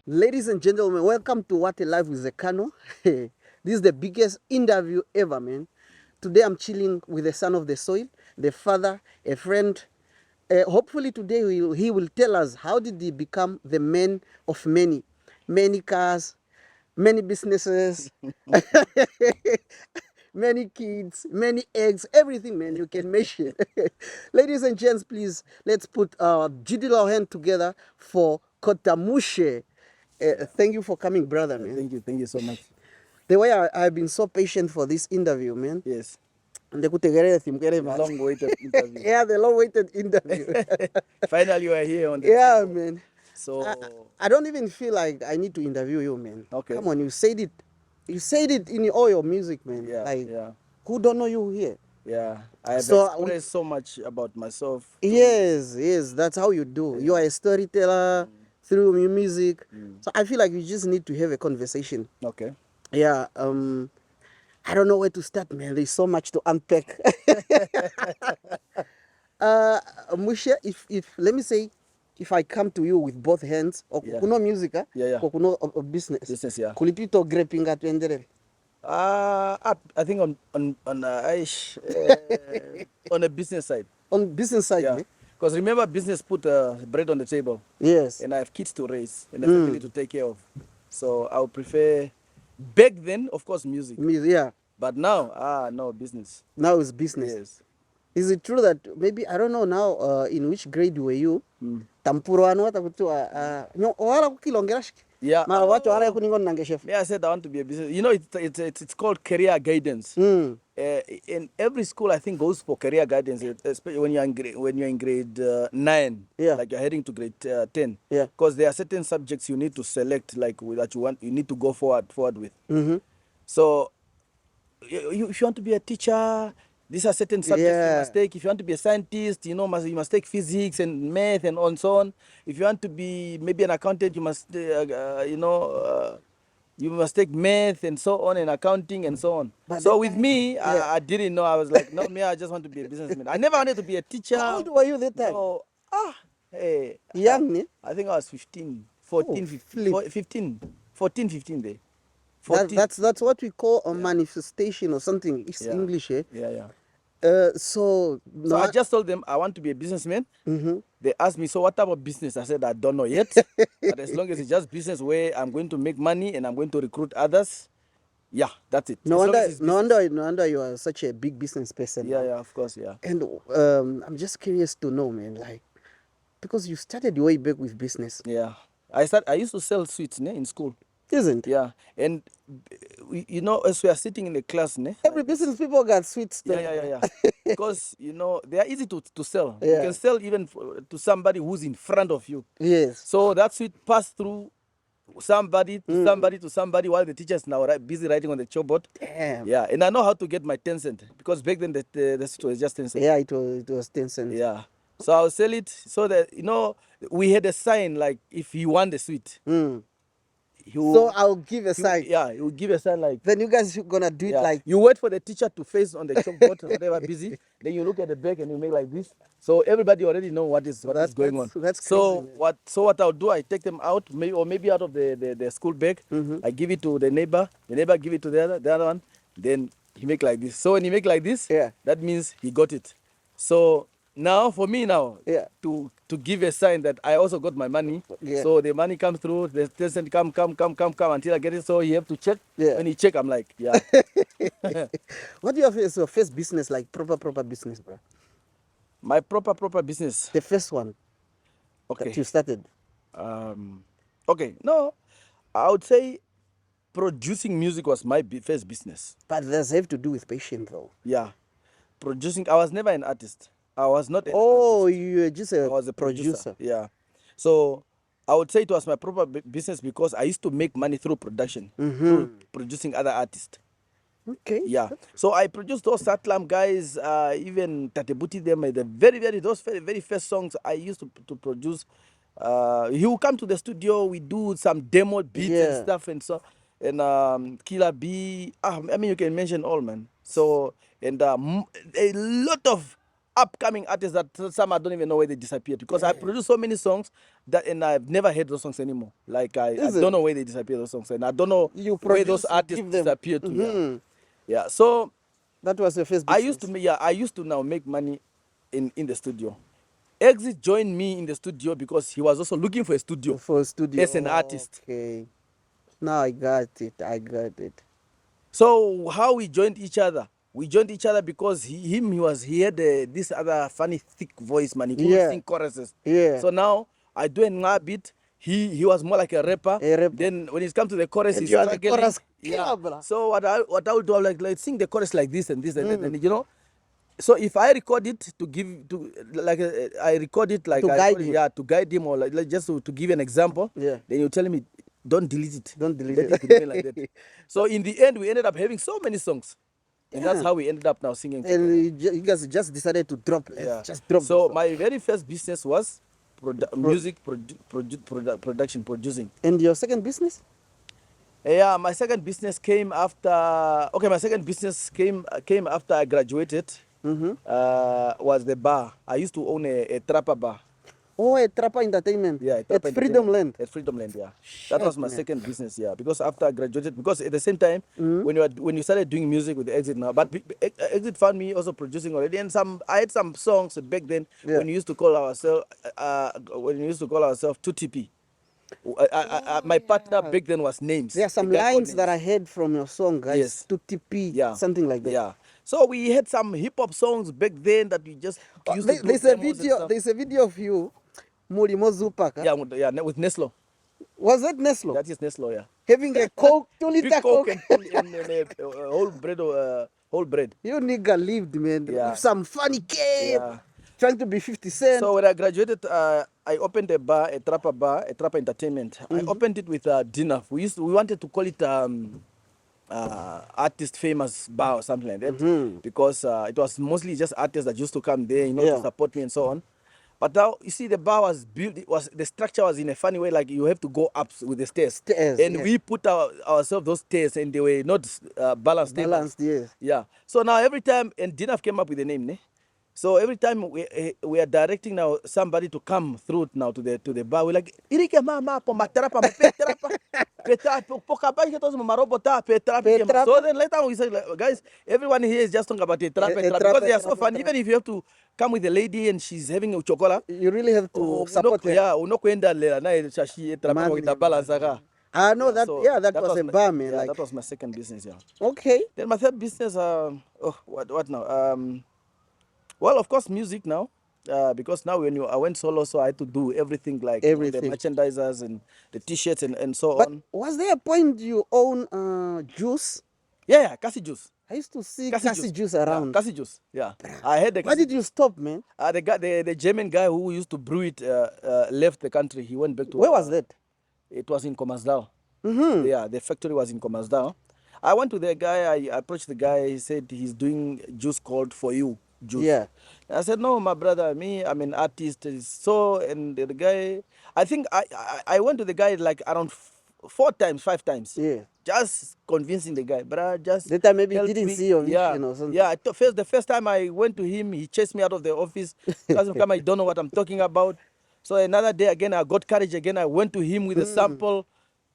Ladies and gentlemen, welcome to What a Life with Zekano. This is the biggest interview ever, man. Today I'm chilling with the son of the soil, the father, a friend. Hopefully today he will tell us how did he become the man of many cars, many businesses, many kids, many eggs, everything, man, you can mention. Ladies and gents, please, let's put our digital hand together for Mushe. Thank you for coming, brother, man. Thank you so much. The way I've been so patient for this interview, man. Yes, long-awaited interview. Yeah, the long-awaited interview. Finally, you are here on the Yeah, table. man. So, I don't even feel like I need to interview you, man. okay. Come on, you said it. You said it in all your music, man. Yeah, Like, yeah, who don't know you here? yeah. I have So expressed so much about myself. yes, that's how you do. You are a storyteller through your music. So I feel like you just need to have a conversation. Okay. Yeah. I don't know where to start, man. There's so much to unpack. Mushe, if let me say, if I come to you with both hands, or Yeah. kuno music, Yeah. or kuno business. Business, yeah. Kulipito greping at enderere. I think on a business side. On business side, Yeah. man. Because remember, business put bread on the table. Yes. And I have kids to raise and a family to take care of. So I would prefer, back then, of course, music. Yeah. But now, no, business. Now it's business. Yes. Is it true that maybe I don't know now in which grade were you? Tampuro anu watakutu nyo wala kukilongera shiki. Yeah. Ma watu wala kuningon nange chef. Yeah, I said I want to be a business. You know, it's called career guidance. In every school, I think goes for career guidance, especially when you're in grade 9. Yeah. Like you're heading to grade 10. Yeah. Because there are certain subjects you need to select, like that you need to go forward with. So if you want to be a teacher, these are certain subjects you must take. If you want to be a scientist, you must take physics and math and so on. If you want to be maybe an accountant, you must you must take math and so on, and accounting and so on. But so with me, I didn't know. I was like, no, me, I just want to be a businessman. I never wanted to be a teacher. How old were you that time? No, hey, Young, ne? I think I was 15, 14, 15, 14, 15 there. That's what we call a manifestation or something. It's English, eh? Yeah. So I just told them I want to be a businessman. They asked me, so what type of business? I said, I don't know yet. But as long as it's just business where I'm going to make money and I'm going to recruit others, yeah, that's it. No wonder you are such a big business person. Yeah, of course, yeah. And I'm just curious to know, man, like, because you started way back with business. Yeah. I used to sell sweets in school. Isn't? Yeah. And, as we are sitting in the class, every business people got sweets. Yeah. Because, they are easy to sell. Yeah. You can sell even to somebody who's in front of you. Yes. So that sweet passed through somebody to somebody while the teacher is now busy writing on the chalkboard. Damn. Yeah. And I know how to get my 10 cent because back then the sweet was just 10 cent. Yeah, it was 10 cents. Yeah. So I'll sell it so that, we had a sign like if you want the sweet. So I'll give a sign. Yeah, he will give a sign like. Then you guys are gonna do it like. You wait for the teacher to face on the chalkboard when they were busy. Then you look at the back and you make like this. So everybody already know what is going on. That's so crazy, what I'll do, I take them out, maybe out of the school bag. I give it to the neighbor. The neighbor give it to the other one. Then he make like this. So when he make like this, that means he got it. So now for me to give a sign that I also got my money. So the money comes through, the person come until I get it. So you have to check. When you check, I'm like, yeah. What do you have as your first business, like proper business, bro? My proper business. The first one. Okay. That you started. Okay. No, I would say producing music was my first business. But does have to do with patience, though. Yeah. Producing. I was never an artist. I was not an artist. You were just I was a producer. Yeah. So I would say it was my proper business because I used to make money through production, through producing other artists. Okay. Yeah. So I produced those Satlam guys, even Tatebuti, them, those very first songs I used to produce. He will come to the studio, we do some demo beats and stuff and so. And Killer B, I mean, you can mention all, man. So, and a lot of upcoming artists that some I don't even know where they disappeared, because I produced so many songs that, and I've never heard those songs anymore. Like I don't know where they disappeared, those songs, and I don't know where those artists disappeared to. Yeah. Yeah. So that was your first business. I used to now make money in the studio. Exit joined me in the studio because he was also looking for a studio. As an artist. Okay. Now I got it. So how we joined each other? We joined each other because he had this other funny thick voice, man. He could sing choruses. Yeah. So now I do a bit. He was more like a rapper. Then when it comes to the chorus, he's struggling. Yeah. So what I would do, like sing the chorus like this and this and you know. So if I record it I record it like to guide him, or like just to give an example. Yeah. Then you tell me, don't delete it. Let it remain like that. So in the end, we ended up having so many songs. And that's how we ended up now singing. And you guys just decided to drop. Just drop. So my very first business was music production, producing. And your second business? Yeah, my second business came after. Okay, my second business came after I graduated. Was the bar. I used to own a trapper bar. Oh, a trapper entertainment. Yeah, at Freedom Land. At Freedom Land, yeah. That was my second business, yeah. Because after I graduated, because at the same time, when you started doing music with the Exit now, but Exit found me also producing already, and I had some songs back then when we used to call ourselves 2TP. My partner back then was Names. There are some lines that I heard from your song, guys. Yes. 2TP, something like that. Yeah. So we had some hip hop songs back then that we just used to do. There's a video of you, Mulimo Zupaka. Yeah, with Neslo. Was that Neslo? That is Neslo, yeah. Having a Coke, 2-liter Coke. and a whole bread. You nigga lived, man. Yeah. With some funny kid. Yeah. Trying to be 50 Cent. So when I graduated, I opened a trapper entertainment. I opened it with dinner. We wanted to call it artist famous bar or something like that, because it was mostly just artists that used to come there, to support me and so on. But now you see, the bar was built. The structure was in a funny way, like you have to go up with the stairs. And we put ourselves those stairs, and they were not balanced. Yes. Yeah. So now every time, and Dinaf came up with the name, so every time we are directing now somebody to come through now to the bar, we're like, Irike mama po matrapa so then later we say, like, guys, everyone here is just talking about because they are so fun. Even if you have to come with a lady and she's having a chocolate, you really have to support her. Yeah, I know that. So that was a bar, man. Yeah, like, that was my second business. Yeah. Okay. Then my third business, what now? Well, of course, music now. Because now I went solo, so I had to do everything, like the merchandisers and the T-shirts and so on. But was there a point you own juice? Yeah, Kassie Juice. I used to see Kassie Juice around. Yeah, Kassie Juice, yeah. I had the. Why did you stop, man? The German guy who used to brew it left the country. He went back to. Where was that? It was in Kommersdal. Yeah, the factory was in Kommersdal. I went to the guy. I approached the guy. He said he's doing juice called For You juice. Yeah. I said, no, my brother, I'm an artist. So, and the guy, I think I went to the guy like around 5 times. Yeah. Just convincing the guy, but just. That time maybe he didn't see your vision or something. Yeah. The first time I went to him, he chased me out of the office. I don't know what I'm talking about. So another day again, I got courage again. I went to him with a sample.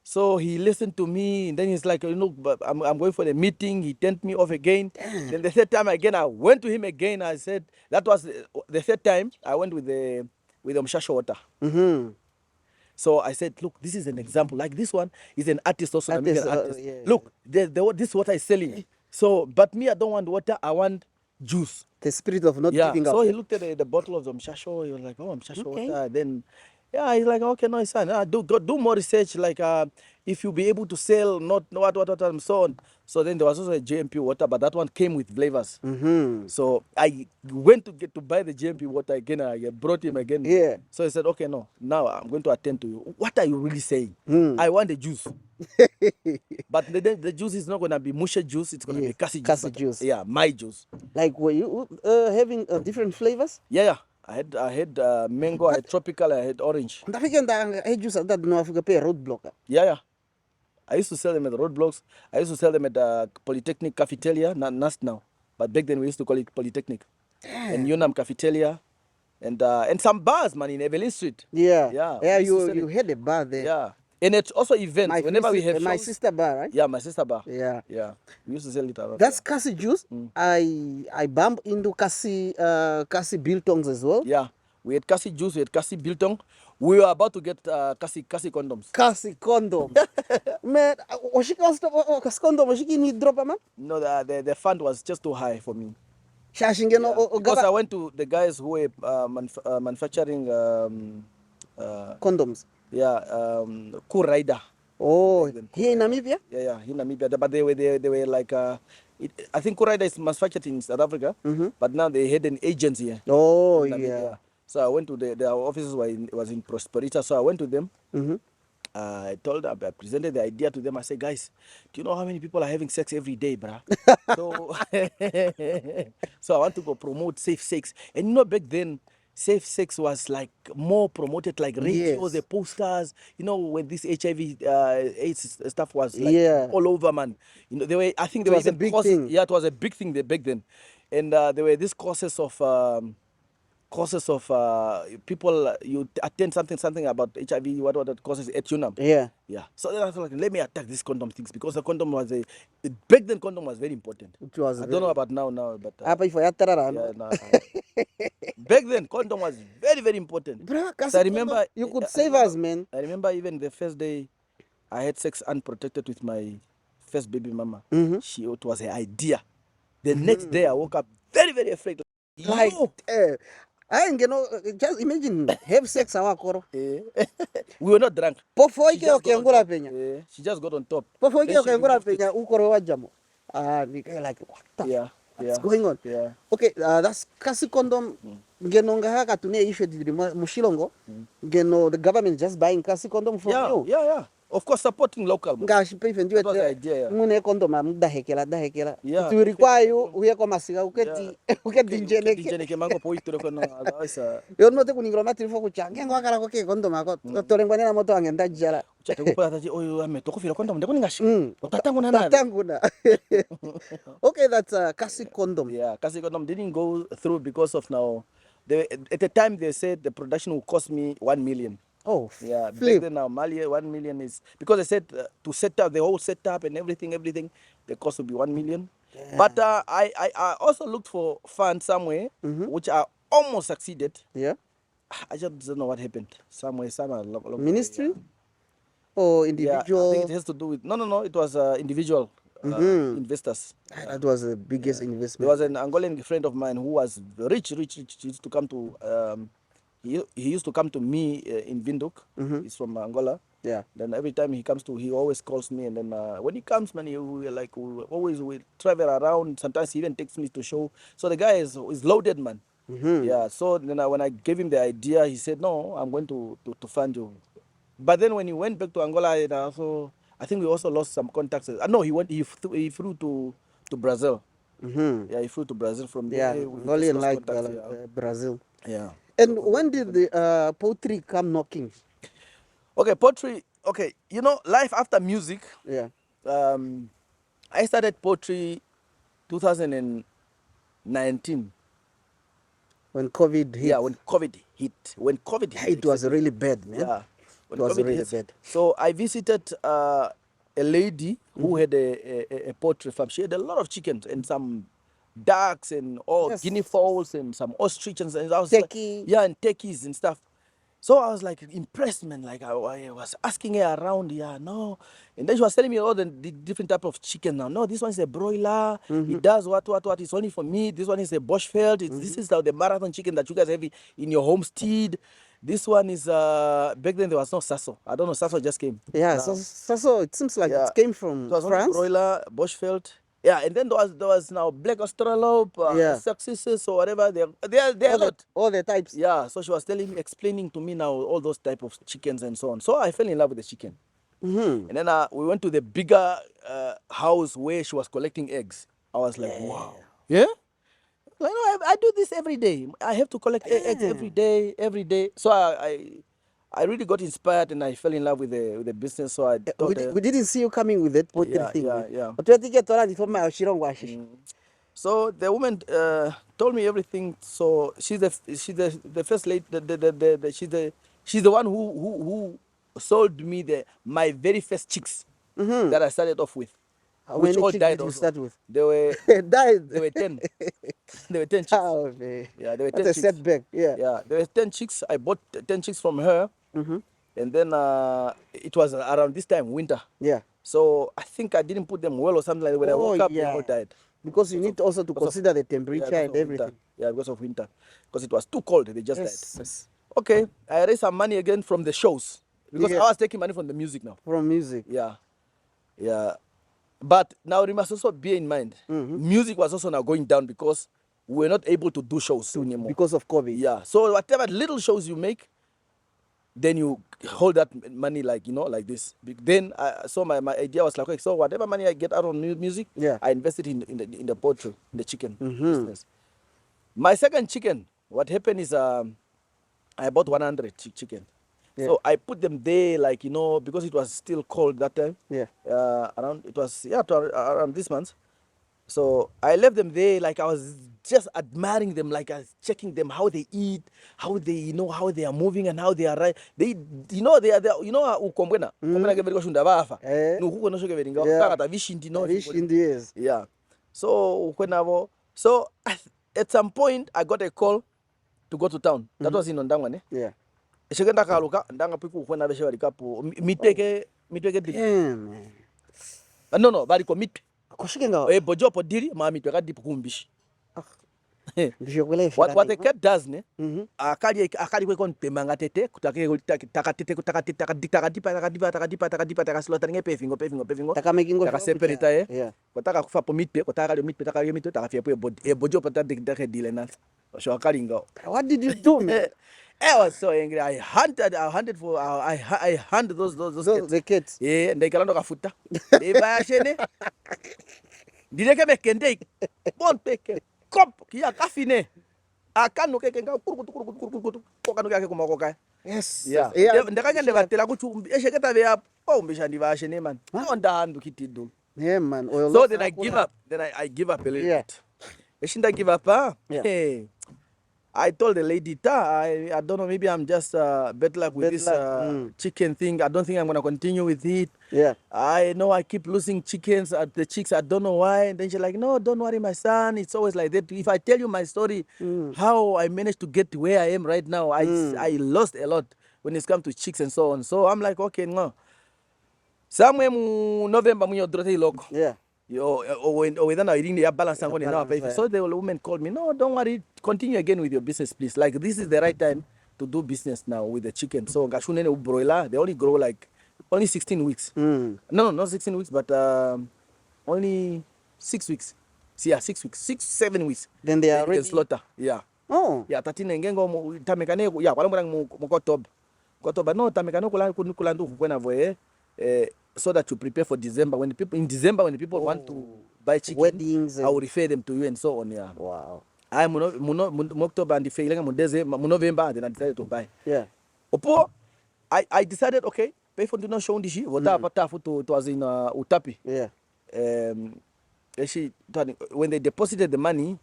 So he listened to me, and then he's like, I'm going for the meeting. He turned me off again. Then the third time again, I went to him again. I said, that was the third time I went with the Mushe water. So I said, look, this is an example. Like this one is an artist also. Artist. Look, this water is selling. So, but me, I don't want water. I want juice. The spirit of not giving up. So he looked at the bottle of the Mushe. He was like, oh, Mushe water. Then. Yeah, he's like, okay, no, it's fine. Do more research, like if you be able to sell, not what, and so on. So then there was also a GMP water, but that one came with flavors. So I went to buy the GMP water again. I brought him again. Yeah. So he said, okay, no, now I'm going to attend to you. What are you really saying? I want the juice. But the juice is not going to be Mushe juice. It's going to be Kassie juice. Yeah, my juice. Like, were you having different flavors? Yeah. I had mango, I had tropical, I had orange. Roadblock. Yeah. I used to sell them at the roadblocks. I used to sell them at the Polytechnic cafeteria, not now. But back then we used to call it Polytechnic. and Yunam Cafeteria, and some bars, man, in Evelyn Street. Yeah. Yeah. Yeah, we used to sell you it. had a bar there. Yeah. And it's also events. My Whenever we have my shows. sister bar, right? Yeah, my sister bar. Yeah. Yeah. We used to sell it around. That's Kassie juice. I bump into Kassie biltongs as well. Yeah. We had Kassie juice, we had Kassie biltong. We were about to get Kassie condoms. Kassie condoms. Man, was she Kassie condom? Was she need drop, man? No, the fund was just too high for me. Shashingen Yeah. Because I went to the guys who were manufacturing condoms. yeah, Cool Rider. Oh, Back then, here in Namibia? Yeah, in Namibia. But they were like I think Cool Rider is manufactured in South Africa, but now they had an agency here. Oh, in Namibia. yeah. So I went to their offices was in Prosperita. So I went to them. I told them, I presented the idea to them. I said, guys, do you know how many people are having sex every day, bruh? So, so I want to go promote safe sex. And you know, back then, safe sex was like more promoted, like radio, Yes. the posters. You know, when this HIV AIDS stuff was like Yeah. all over, man. You know, they were. I think It there was were a even big courses. thing. Yeah, it was a big thing back then, and there were these courses of. Courses of people you attend something about HIV, what that causes at UNAM. Yeah. Yeah. So then I thought, like, let me attack these condom things because the condom was back then condom was very important. It was I don't know about now, but Apa ifo ya tarara. yeah, no. Back then condom was very, very important. Bro, So I remember you could save us, man. I remember even the first day I had sex unprotected with my first baby mama. It was her idea. The next day I woke up very, very afraid. Like, Yo! I ain't gonna just imagine have sex awakoro. We were not drunk. Pofo She ike just got on okengula top. penya. She just got on top. Pofo ike Then she okengula removed it. penya ukoro wajamo. Like what the what's going on? Yeah. Okay, that's Kassie condom. Ngeno ngahaka tune issue didiri mushilongo. Ngeno the government just buying Kassie condom from you. Yeah. Of course, supporting local. man. Ngashi pay That was the idea. Yeah. mune condom dahekela. Yeah, It will require you uye kwa masiga uketi uketi njeneke. Dinjeneke mango po ituro kono otherwise Yo no te kuningiro matiri fo kucha. Ngengo akala koke condom ako. Tolengwane na moto angenda jala. chate kupa tati oyo ame tokufira kwanda ndeko ningashi. Otatangu na nani. Tatanguna. Okay, that's Kassie condom. Yeah, Kassie Condom didn't go through because of now. At the time they said the production will cost me 1 million. Oh, Yeah, back flip. then now Mali 1 million is because they said to set up the whole setup and everything, the cost will be 1 million. But I also looked for funds somewhere, which I almost succeeded. Yeah. I just don't know what happened. Somewhere, Ministry or Yeah, I individual? think it has to do with no. It was individual investors. That was the biggest There investment. was an Angolan friend of mine who was rich. He used to come to he used to come to me in Windhoek. He's from Angola. Yeah. Then every time he always calls me, and then when he comes, man, we always travel around. Sometimes he even takes me to show. So the guy is loaded, man. Yeah. So then when I gave him the idea, he said, "No, I'm going to fund you." But then when he went back to Angola, I think we also lost some contacts. No, he flew to Brazil. Yeah, he flew to Brazil from Yeah, there. we only just lost like contacts, Brazil. yeah. And when did the poultry come knocking? Okay, poetry. Okay, you know, life after music. Yeah. I started poetry 2019. When COVID hit. Yeah, when COVID hit. It was really bad, man. Yeah, It was really bad. So I visited a lady who had a poultry farm. She had a lot of chickens and some ducks and all Yes. guinea fowls and some ostrich and I was Turkey. yeah, and turkeys and stuff. So I was like impressed, man. Like I was asking her around, yeah, no. And then she was telling me all the different type of chicken now. No, this one is a broiler. It does what. It's only for me. This one is a Bushveld. This is the marathon chicken that you guys have in your homestead. This one is back then there was no Sasso. I don't know, Sasso just came. Yeah, now. so it seems like Yeah. it came from It was only France. broiler, Bushveld. Yeah, and then there was now black Australope, Yeah. successes or whatever. They're a lot. All the types. Yeah, so she was explaining to me now all those type of chickens and so on. So I fell in love with the chicken. And then we went to the bigger house where she was collecting eggs. I was like, wow. Yeah? Like, no, I do this every day. I have to collect eggs every day. So I really got inspired and I fell in love with the business. So I thought, We didn't see you coming with that poultry yeah, thing. yeah, man. yeah. But we think it's already from my Shirongwashi. So the woman told me everything. So she's the first lady. She's the one who sold me my very first chicks that I started off with, How which many all chicks died did you also. start with? They were Died. there were 10. There were 10 chicks. Oh, man. Yeah, there were That's 10 a chicks. setback. Yeah. Yeah, there were 10 chicks. I bought 10 chicks from her, and then it was around this time, winter. Yeah. So I think I didn't put them well or something like that. When I woke up, they all died. Because you need also to consider the temperature and winter. everything. Yeah, because of winter. Because it was too cold, they just died. Yes. Okay, I raised some money again from the shows. Because Yeah. I was taking money from the music now. From music. Yeah. Yeah. But now we must also bear in mind, music was also now going down because we were not able to do shows anymore. Because of COVID. Yeah. So whatever little shows you make, then you hold that money like, like this. Then so my idea was like, okay, so whatever money I get out of music, Yeah. I invested in the poultry, in the chicken business. My second chicken, what happened is I bought 100 chicken. Yeah. So I put them there, like, because it was still cold that time. Yeah. Around this month. So I left them there, like I was just admiring them, like I was checking them, how they eat, how they, how they are moving and how they are right. They are, ukombwena. Kombwena keberiko shunda bafa. Nuhuko no shoke beringa. Kaka vishindi no. Vishindi, yes. Yeah. So so at some point I got a call to go to town. That was in Ondangwane. Yeah. Shekenda kaluka ndanga piku kwena beshe bali kapu miteke Damn. no bali ko mit Kushikenga. Bojo po diri ma mitwe ka dipu kumbishi. What the cat does ne akali kwe kon temanga tete kutake taka slota nge pevingo taka making taka separate kutaka kufa po mitpe kutaka mitpe taka fie po bojo po taka dile na so akali ngo. What did you do, man? I was so angry. I hunted those kids. The kids. Yeah, and they kalando kafuta. They bashene. Direke me kende. Bon peke. Kop kia kafine. Akano keke nga kurukutu. Kokano kake kumakoka. Yes. Yeah. Ndakanya ndebatela kuchu esheketa be ya ombisha ndibashene man. Onda handu kitidu. Yeah, man. So then I give up. I give up a little bit. Eshinda give up, Hey. I told the lady, I don't know, maybe I'm just bad luck with this chicken thing. I don't think I'm going to continue with it. Yeah. I know I keep losing chickens at the chicks. I don't know why. And then she's like, no, don't worry, my son. It's always like that. If I tell you my story, how I managed to get to where I am right now, I lost a lot when it's come to chicks and so on. So I'm like, okay, no. Somewhere November, yeah. Within reading the balance. So the woman called me, no, don't worry, continue again with your business, please. Like, this is the right time to do business now with the chicken. So they only grow like only 16 weeks. No, not 16 weeks, but only 6 weeks. Yeah, 6 weeks, 7 weeks. Then they are ready. Slaughter. Yeah. Oh. Yeah, tatina ngengo tamekane ya wala mwana mukotob. Kotoba no tamekane kulandu kwena voye. So that you prepare for December. When the people want to buy chicken, weddings, I will refer them to you and so on. Yeah. Wow. I October and November, then I decided to buy. Yeah. Opo, I decided, okay, pay for the no show ndishi. It was in Utapi. Yeah. When they deposited the money,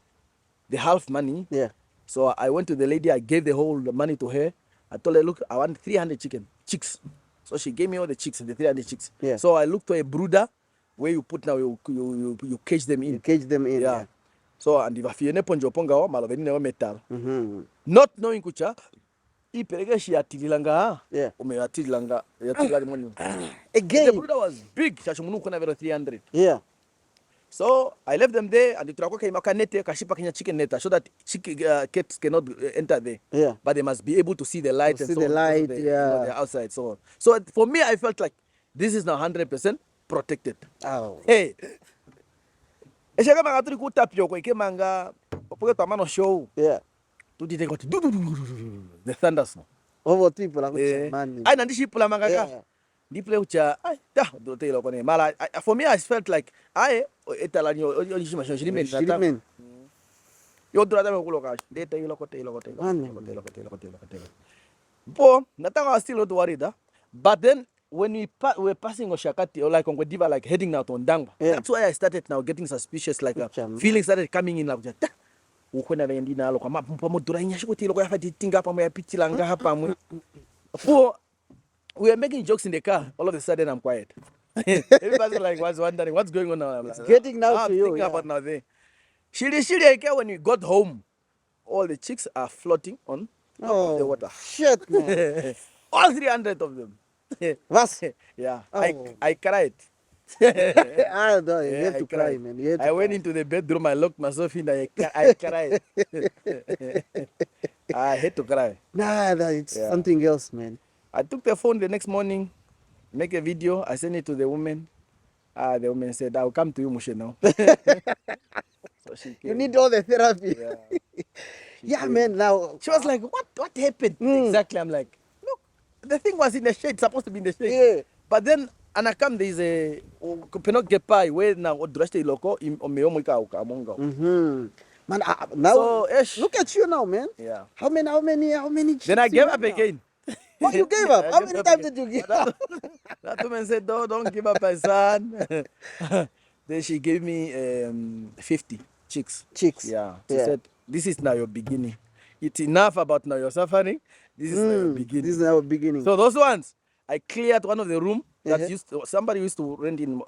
the half money. Yeah. So I went to the lady. I gave the whole money to her. I told her, look, I want 300 chicks. So she gave me all the chicks, the 300 chicks. Yeah. So I looked for a brooder where you put now you cage them in. You cage them in. Yeah. So and if I ponjo ponga maloveni ne metal. Not knowing kucha iperege shi atililanga. Yeah. Ume atililanga yatilali money. Again. The brooder was big. Shashumunu kuna vero 300. Yeah. So I left them there and the trako came nete kashipa kenya chicken neta so that cats cannot enter there. Yeah. But they must be able to see the light and see so the on. light, They're outside. So for me, I felt like this is now 100% protected. Oh. Hey. Eshaka manga turi kutapio ko ikemanga opoke to amano show. Yeah. To dite ko the thunders no. Over people like man. I nandishi pula manga ka. Di play ucha do te lo kone mala. For me I felt like etalani onishima shirimen. Yo drada me kuloka. De te lo kote. Bo, natanga was still not worried, but then when we were passing Oshakati or like on Diva, like heading now to Ndangwa, that's why I started now getting suspicious, like feelings started coming in, like ukhona vendi nalo kwa mapumpa modura inyasho kuti lokho yafa ditinga pa moya pitila nga hapa mwe. For we were making jokes in the car, all of a sudden I'm quiet. Everybody's like was wondering what's going on now. I'm like, getting now to you. Thinking about now there. Shiri when we got home, all the chicks are floating on top of the water. Shit, man. All 300 of them. Was? Yeah. I cried. I know, you have to cry, man. I went into the bedroom, I locked myself in, I cried. I had to cry. Nah, it's something else, man. I took the phone the next morning, make a video, I sent it to the woman. The woman said, I'll come to you, Mushe, now. So she came. You need all the therapy. Yeah, yeah, man. Now she was like, what happened? Exactly. I'm like, look, the thing was in the shade, supposed to be in the shade. Yeah. But then anakam there is a penok gepai where now odraste loko omeomo ka mongo. Man, now so, look at you now, man. Yeah. How many? Then I gave up again. Oh, you gave up? How many times did you give up? That woman said, no, don't give up, my son. Then she gave me 50 chicks. Yeah. She said, this is now your beginning. It's enough about now your suffering. This is now your beginning. This is now your beginning. So those ones, I cleared one of the room that somebody used to rent in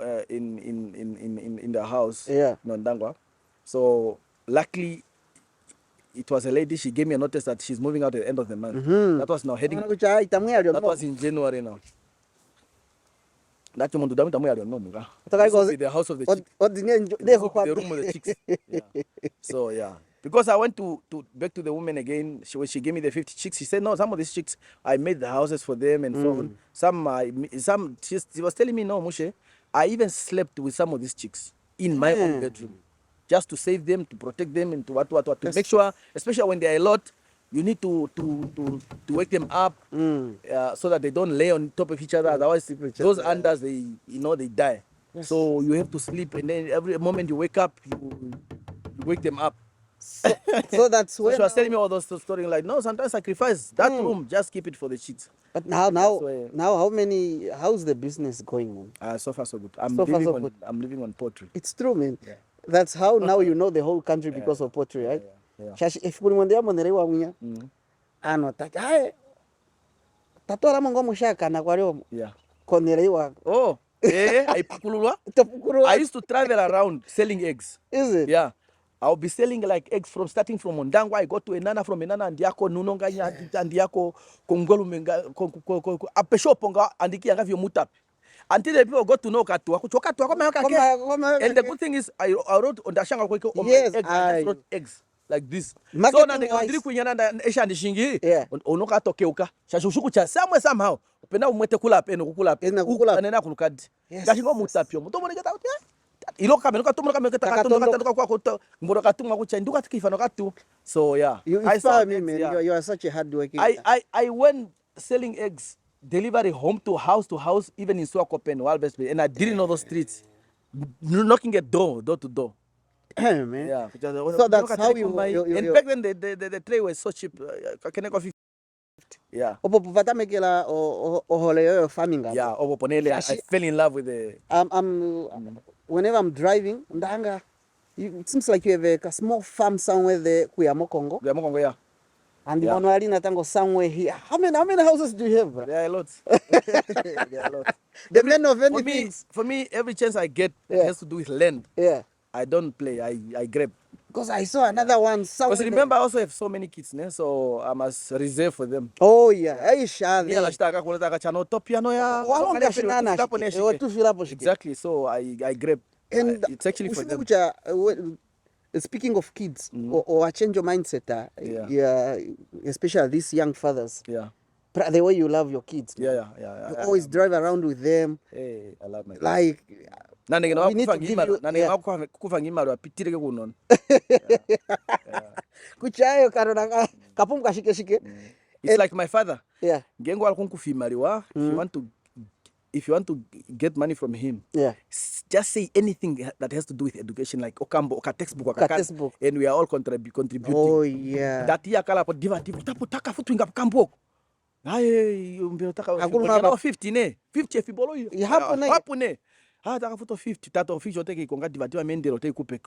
the house. Yeah. In Ndangwa. So luckily, it was a lady. She gave me a notice that she's moving out at the end of the month. That was now heading. That was in January now. That's the the house of the chicks. The room of the chicks. Yeah. So yeah. Because I went to back to the woman again, she gave me the 50 chicks. She said, no, some of these chicks, I made the houses for them and so on. Some she was telling me, no, Mushe, I even slept with some of these chicks in my own bedroom. Just to save them, to protect them, and to make sure, especially when they are a lot, you need to wake them up so that they don't lay on top of each other. Otherwise, those unders, they die. Yes. So you have to sleep, and then every moment you wake up, you wake them up. So that's when she was telling me all those stories. Like, no, sometimes sacrifice that room, just keep it for the chicks. But now, how's the business going on? So far so good. I'm living on poultry. It's true, man. Yeah. That's how now you know the whole country because of poultry, right? If you want to oh, I used to travel around selling eggs. Is it? Yeah. I'll be selling like eggs starting from Ndangwa. I go to Enana, from Enana Ndiako, Nunonga, Ndiako, Kongolumenga, Apeshoponga, Andiki, and have your mutap. Until the people got to know Katua. And the good thing is, I wrote on the Shanga eggs. I wrote eggs like this. So now they can drink and Eshan Shingi. Onoka Tokeuka. Shashukucha somewhere somehow. Pena umete kula up and then Kulukad. Gashingo Mutapio. Don't get out there. So yeah, you inspire me, man. Yeah. You are such a hard working. I went selling eggs, delivery to house, even in Swakopen, Walbest, and I didn't know those streets, knocking at door to door. Man. Yeah. So that's how you. And back then the tray was so cheap. Yeah. Farming. Yeah. I fell in love with the. Whenever I'm driving, it seems like you have a small farm somewhere there, Kongo. Yeah. And the one tango somewhere here. How many houses do you have, bro? There are lots. There are lots. The men of anything. For me, every chance I get has to do with land. Yeah. I don't play. I grab. Because I saw another one somewhere. Because remember, I also have so many kids, so I must reserve for them. Oh yeah, exactly. So I grab. And it's actually for them. Speaking of kids, or change your mindset, especially these young fathers. Yeah. The way you love your kids. Yeah. You always drive around with them. Hey, I love my kids. Like. We need to give you. It's like my father. Yeah. If you want to get money from him, just say anything that has to do with education, like Okambo, textbook, and we are all contributing. Oh yeah. That year, Hayi umbetaka Hakuna ngana baba. 50 ne 50 efibolo hiyo hapo ne taka futo 50 tata official teke ikonga divatiwa mendero te kupe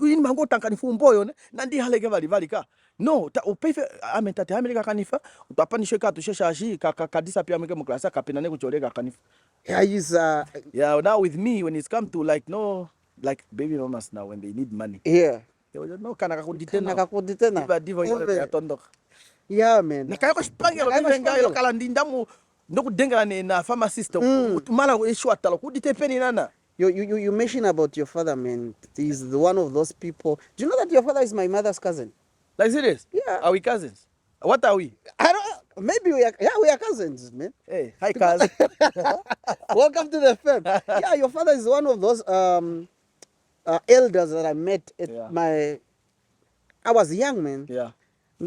ini mango tankani fumboyo ne nandi haleke vali ka no ta upefe amentate ameleka kanifa utapanishe ka tusheshashi kadisa pia meke muklasa kapena ne kuchoreka kanifa. Yeah, he's yeah, now with me when it's come to like no like baby mamas now when they need money. Yeah. No kana kakuditena. Nakakuditena. Diva ya tondoka. Yeah, man. Nakayako spangelo nivenga yo kala ndindamu ndokudengela na pharmacist mala eshwatalo kuditepeni nana. You mentioned about your father, man. He's one of those people. Do you know that your father is my mother's cousin? Like serious? Yeah. Are we cousins? What are we? I don't. Maybe we are cousins, man. Hey, hi cousin. Welcome to the firm. Yeah, your father is one of those elders that I met at my. I was young, man. Yeah.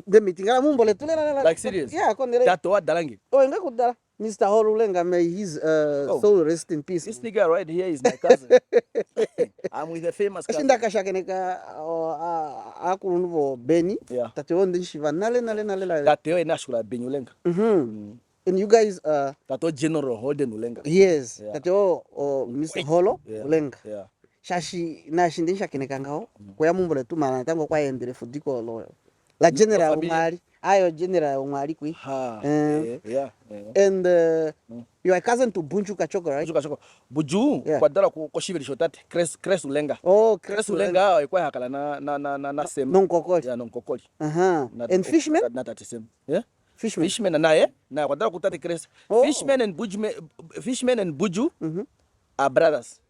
The meeting. Like serious? Yeah, Tato wa dalangi. Oh, enga kudala. Mr. Horulenga, may his soul rest in peace. This nigga right here is my cousin. I'm with a famous cousin. Ashinda kashakeneka akunuvo Beni. Yeah. Tateo ndishiva nale. Tateo inashula Beni ulenga. And you guys Tato General Holden ulenga. Yes. Yeah. Tateo Mr. Holo ulenga. Yeah. Shashi na shindisha keneka ngao. Kwa mumbole tu mana tango kwa endele fudiko lo. La general umari. Ayo general umari kui. Yeah. And you are cousin to Bunju Kachoko, right? Bunju Kachoko. Buju kwa dala ko shiveli shotate Kres ulenga. Oh, Kres ulenga kwa hakala na sem. Non-kokoli. Yeah, non-kokoli. And Fishman? Not that same. Yeah. Fishman. Fishman na kwa dala kutate Kres. Fishman and Buju are brothers.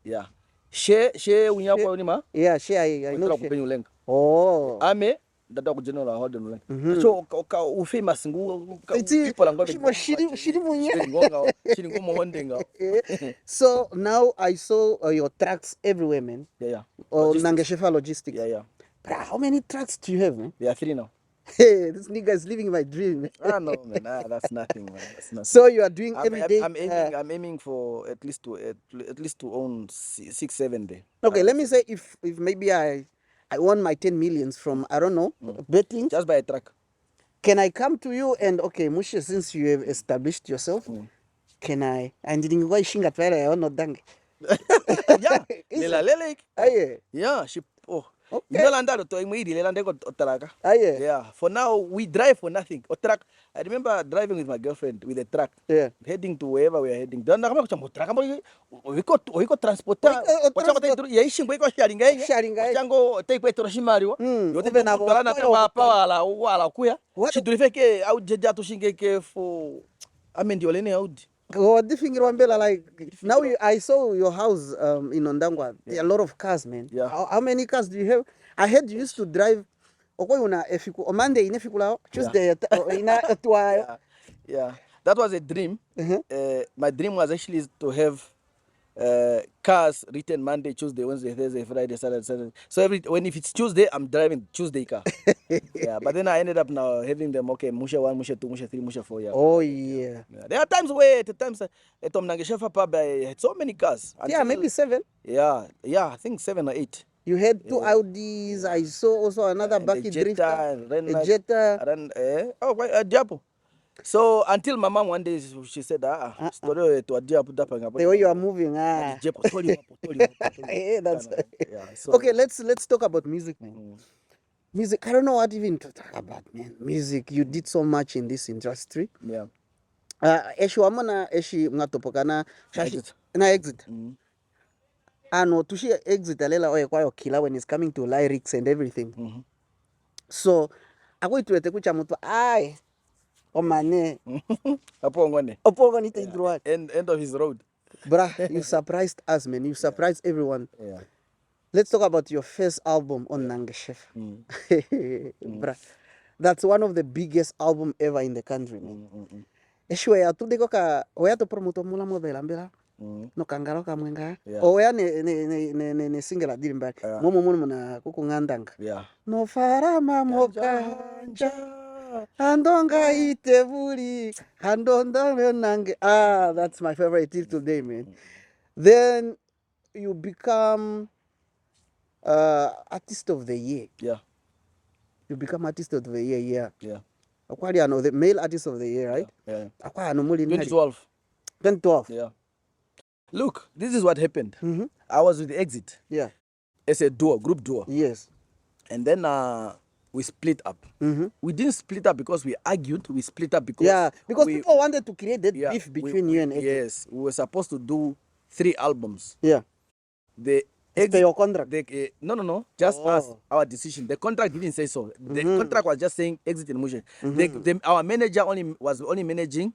Yeah. She unya kwa unima? Yeah, she I know. Ulenga. Oh. Ame dada ku general Holden ulenga. So ka u famous ngu people ngo shiri munya. Shiri ngo hondenga. So now I saw your trucks everywhere, man. Yeah. Oh, Nangeshefa Logistics. Yeah. But how many trucks do you have, man? There are 3 now. Hey, this nigga is living my dream. No, man. That's nothing, man. That's nothing. So you are doing every day. I'm aiming for at least to own 6-7 days. Okay, let me say if maybe I won my 10 millions from I don't know betting. Just buy a truck. Can I come to you and okay, Mushe, since you have established yourself, can I? And didn't go shinga twere or not dang. Yeah. Lele. Aye. Yeah. She. Oh. Okay. Yeah. For now, we drive for nothing. I remember driving with my girlfriend with a truck. Yeah. Heading to wherever we are heading. Then we got transporter. Chango take petrol shimari. Yote na wala kuya. Shidulifeke au jeja to shingeke for amendiolene audi. Like now I saw your house in Ondangwa. There are a lot of cars, man. Yeah. How many cars do you have? I heard you used to drive on Monday in Efikulao, Tuesday Yeah. That was a dream. My dream was actually to have cars written Monday, Tuesday, Wednesday, Thursday, Friday, Saturday, Sunday. So if it's Tuesday, I'm driving Tuesday car. Yeah, but then I ended up now having them, okay, Mushe 1, Mushe 2, Mushe 3, Mushe 4. Yeah. Oh, yeah. There are times where, at Tom Nangeshefa Pub, I had so many cars. Yeah, maybe 7. Yeah, I think 7 or 8. You had 2 Audis. I saw also another Bucky Drifter. A Jetta. Diapo. So until my mom one day she said, story to Diapo the way you are moving, Yeah, that's yeah. So, okay. Let's talk about music, man. Music. I don't know what even to talk about, man. Music. You did so much in this industry. Yeah. Eshi wamona eshi mngatopokana na exit. Ano tushi exit alela oye kwayo kila when it's coming to lyrics and everything. So akwituete kucha mtu ai omane opongone te droit end of his road. Bruh, you surprised us, man. You surprised everyone. Yeah. Let's talk about your first album on Nangeshefa. Bruh, that's one of the biggest album ever in the country, man. Eshwe ya tudeko ka oya to promoto mula modela mbela. No kangaro ka mwenga. Oya ne single adiri mbali. Momo muna kukungandanga. Yeah. No farama moka andonga itebuli andonda nange. That's my favorite till today, man. Then you become artist of the year. Yeah. You become artist of the year, Yeah. Akwali ano the male artist of the year, right? Yeah. Akwali ano muli 2012. 2012. Yeah. Look, this is what happened. Mm-hmm. I was with the Exit. Yeah. It's a duo, group duo. Yes. And then we split up. Mm-hmm. We didn't split up because we argued. We split up because people wanted to create that beef between you and Exit. Yes, we were supposed to do 3 albums. Yeah. The Exit your contract. No. Just us, our decision. The contract didn't say so. The contract was just saying Exit and Mushe. Our manager was only managing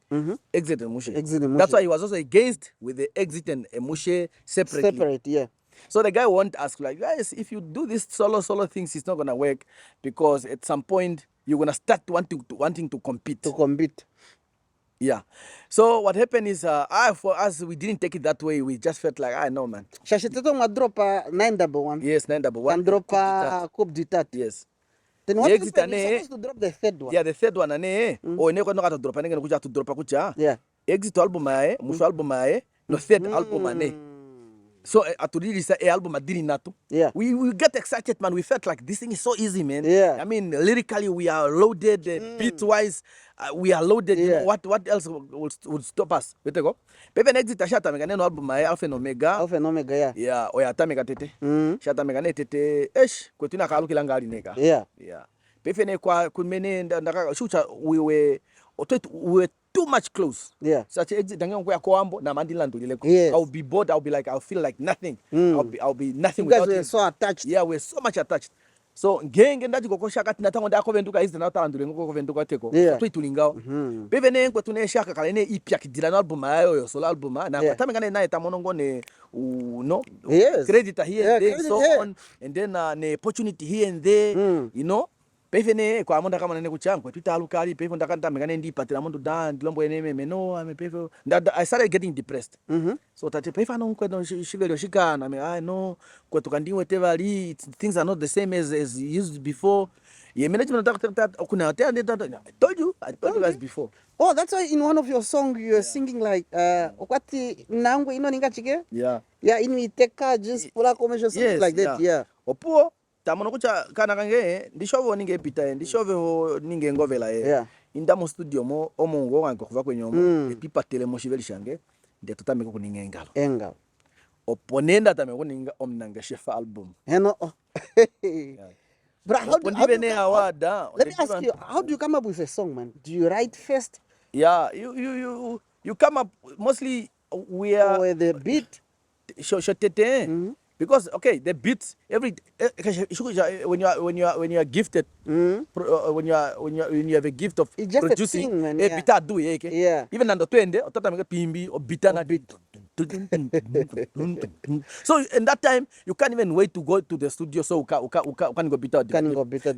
Exit and Mushe. That's why he was also against with the Exit and Mushe separately. Separate, yeah. So the guy wanted to ask, like, guys, if you do this solo things, it's not gonna work because at some point you're gonna start wanting to compete. Yeah. So what happened is, for us, we didn't take it that way. We just felt like, I know, man. Shashiteto nga drop 911. Yes, 911. And drop Coupe d'Etat. Yes. Then what happened? You're supposed to drop the third one. Yeah, the third one. Oh, ne ko no to drop. Ne ko to drop kucha. Yeah. Exit album ae, Mushe album ae, no third album ane. So to release a album adiri nato. Yeah. We get excited, man. We felt like this thing is so easy, man. Yeah. I mean, lyrically we are loaded, beat wise we are loaded. Yeah. You know, what else would stop us? Wait go. Pepe Exit shata mega no album ae Alpha and Omega. Alpha and Omega, yeah. Yeah, oyata mega tete. Shata mega ne tete. Esh, kwetuna kalukila ngari nega. Yeah. Yeah. Pepe ne kwa kunmene ndaka shucha we were too much close. Yeah. Such Exit dange kwa ambo na mandila ndulile. Yes. I'll be bored. I'll feel like nothing. I'll be nothing you guys without were him. so attached. Yeah, we're so much attached. So ngenge ndaji kokosha kati natango ndako venduka izi na utandule ngoko venduka teko. Yeah. Tweetulingao. Beve ne nkwe tune shaka kale ne ipya kidila na album ayo yo solo album na Yeah. kwatame ngane na etamonongo ne no. Yes. Credit here and there, so yeah. on, and then ne opportunity here and there, you know. Pefene kwa monda kama nene kuchangwa tutalukali pefe ndakanta mekane ndi patira mondo dan dilombo eneme meno ame pefe I started getting depressed. So tate pefe no kwedo shivelo shikana I know kwetu kandiwe tevali things are not the same as used before. Ye management that kuna I told you guys before. Oh, that's why in one of your songs you're singing like okwati nangwe ino ningachike? Yeah. Yeah, inu iteka just pula commercial something like that. Yeah. Opuo tamono kucha kana kange ndishove ninge pita ndishove ninge ngovela Yeah. indamo studio mo omongo wange kuva kwenyomo epipa tele mo shiveli shange nde tutameko kuninga engalo oponenda tameko kuninga omnanga chef album Heno. But let me ask you, how do you come up with a song, man? Do you write first? Yeah, you come up mostly we are or the beat because okay, the beats when you are gifted when you have a gift of it's just producing a thing, man. Yeah. Bita do yeah. Even ando twende otata mega pimbi or bita na beat. So in that time you can't even wait to go to the studio so you can go bita.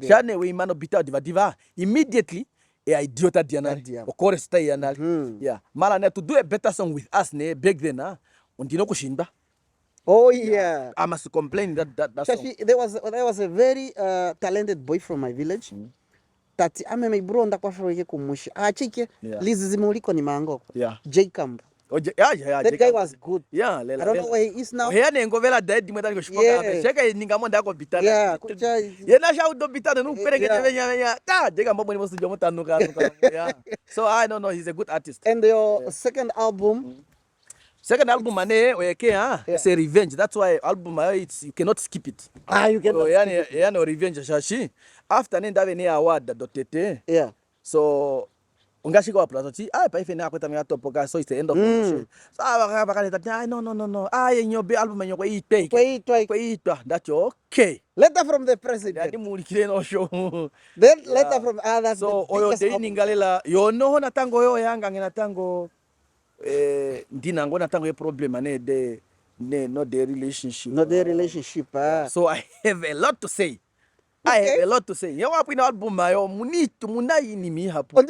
Shane we man bita diva immediately idiota diana or chorus stay anal. Yeah. Mala to do a better song with us ne back then undino kushinda. Oh yeah. I must complain that song. There was a very talented boy from my village. That ameme bro ndakwa froye kumusha. Achike lizi zimuliko ni mango. Yeah. Jacob. Oh yeah. That guy was good. Yeah, I don't know where he is now. Here ne ngovela dead mwenda ngo shipoka. Cheka ninga ndako bitana. Yeah, kucha. Yena sha udo bitana no pereke venya. Ta Jacob mboni mo studio mutanuka. Yeah. So I don't know, he's a good artist. And your second album Second album it's a revenge. That's why album you cannot skip it. You cannot. No revenge shashi. After nenda vene award dotete. Yeah. So ungashika wa plato pa ife na kweta me topoka, so it's the end of the show. So bakale no. Nyobe album nyoko itwe. Kwa that's okay. Letter from the president. Yadi mulikire no show. Then letter from others. So oyo de ningalela yo no na tango yo yanga ngena tango ndina ngona tango ye problem not the relationship. So I have a lot to say. Okay. I have a lot to say. You want to album mayo munitu munai ni mi hapo.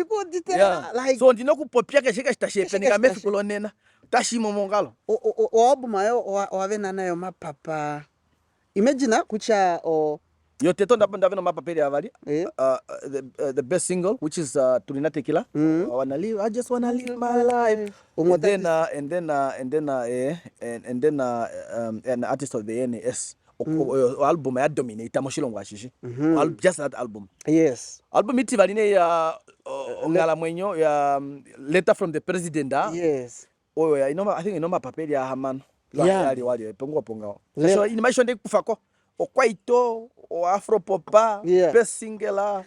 Like so ndino kupopia ke shika stashepe nika mefi kolonena tashi momongalo. O album mayo o avena nayo mapapa. Imagine kucha o yo teto ndaveno mapapeli avali. The best single which is Tulina Tequila. I just wanna live my life. And then an artist of the NAS. Album ya dominate moshilongo ashishi. Just that album. Yes. Album iti valine ya Ongala mwenyo ya letter from the president Yes. Oh ya I think inoma papeli ya hamano. Yeah. Wali ponga. Sasa ini maisho ndi kufako. Okwaito o afropopa pesingela.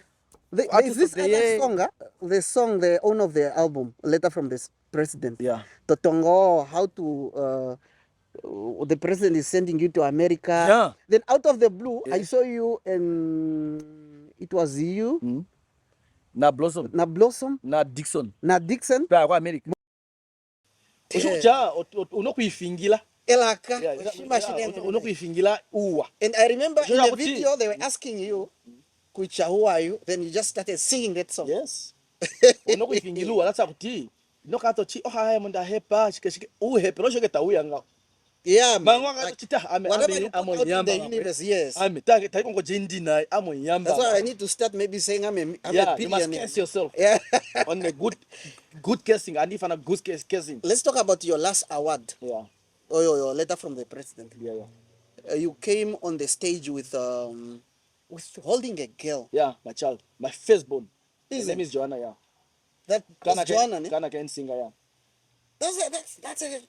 There's this other song, the song, the owner of the album, letter from the president. Yeah. Totongo, how to the president is sending you to America. Yeah. Then out of the blue, I saw you and it was you. Na Blossom. Na Dixon. Pa kwa America. Ushukja unokuifingila. Elaka. Unokuifingila uwa. And I remember in the video they were asking you, Kuicha, who are you? Then you just started singing that song. Yes. Unokuifingila that's akuti. Nokato chi haya munda hepa shike hepa no shike tauya nga. Yeah, man. Whatever you put out in the universe, yes. That's why I need to start maybe saying I'm a billionaire. You must case yourself. Yeah. On a good casing, and if I'm a good casing. Let's talk about your last award. Yeah. Or your letter from the president. Yeah. You came on the stage with holding a girl. Yeah, my child, my firstborn. His name is Joanna. Yeah. That's Joanna, ne? Kana can singer. Yeah. That's a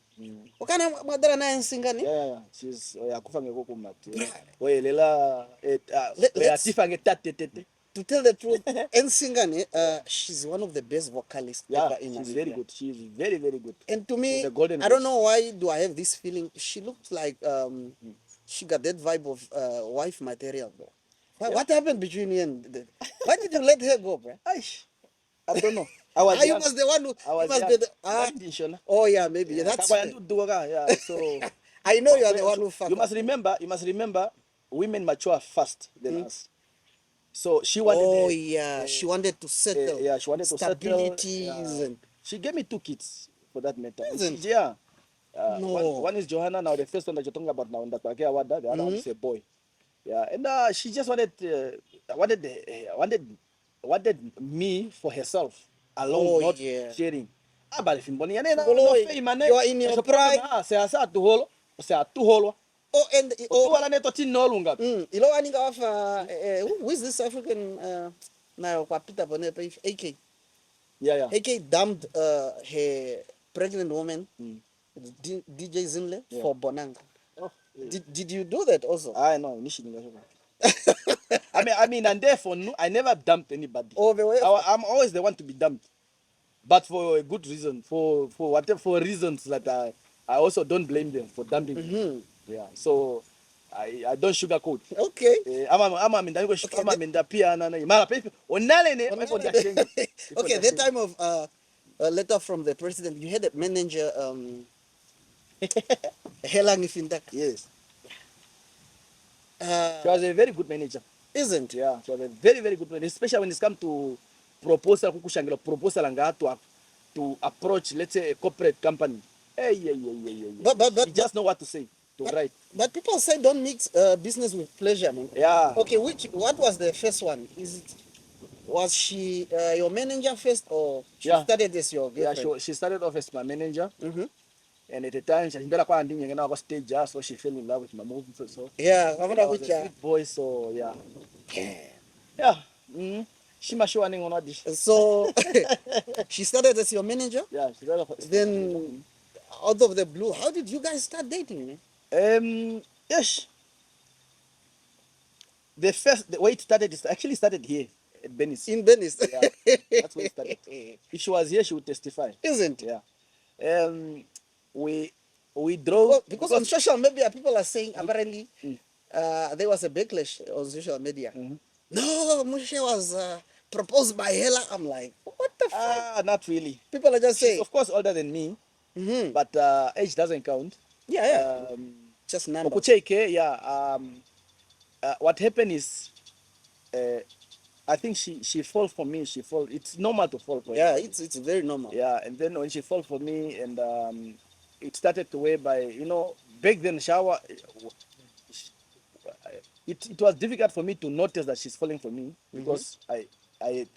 wakana madara na singer ni. Yeah. She's akufa ngeko kumati. We lela atifa ngetatete. To tell the truth, and singer ni, she's one of the best vocalists ever in Namibia. She's very good. She's very good. And to me, I don't know why do I have this feeling. She looks like she got that vibe of wife material, bro. What happened between you and why did you let her go, bro? I don't know. You was the one who must be the oh yeah, maybe that's so I know you are the one who fucked. You must remember women mature fast than us. So she wanted she wanted to settle. She wanted to stabilities and she gave me 2 kids for that matter. No. One is Johanna now, the first one that you're talking about now, that the other one is a boy. Yeah, and she just wanted me for herself alone, not sharing. But if you are in your pride. Oh, and who is this African now? AK. Yeah. AK dumped her pregnant woman, DJ Zinle, for Bonanga. Oh, did you do that also? I know initially. I mean, and therefore, I never dumped anybody. I'm always the one to be dumped, but for a good reason, for reasons that I also don't blame them for dumping. Yeah, so I don't sugarcoat. Okay. Okay, that time of a letter from the president, you had a manager, Helang Ifindak. Yes. She was a very good manager. Isn't? Yeah, she was a very good manager, especially when it's come to proposal to approach, let's say, a corporate company. But you just know what to say. Right. But people say don't mix business with pleasure, man. Yeah. Okay, what was the first one? Was she your manager first, or she started as your girlfriend? Yeah, she started off as my manager. And at the time, she stage, so she fell in love with my movement. So yeah, I was a sweet boy, so yeah. She must show on audition. So she started as your manager? Yeah, she started. Then out of the blue, how did you guys start dating, man? Yes. The way it started is actually started here at Benis. In Benis. Yeah, that's where it started. If she was here, she would testify. Isn't? Yeah. We drove because on social media people are saying apparently there was a backlash on social media. No, Mushe was proposed by Hela. I'm like, what the fuck? Not really. People are just saying. She's of course older than me, but age doesn't count. Yeah. Just number. What happened is, I think she fall for me. It's normal to fall for her. Yeah, it's very normal. Yeah, and then when she fall for me, and it started to weigh by, back then shower. It was difficult for me to notice that she's falling for me because I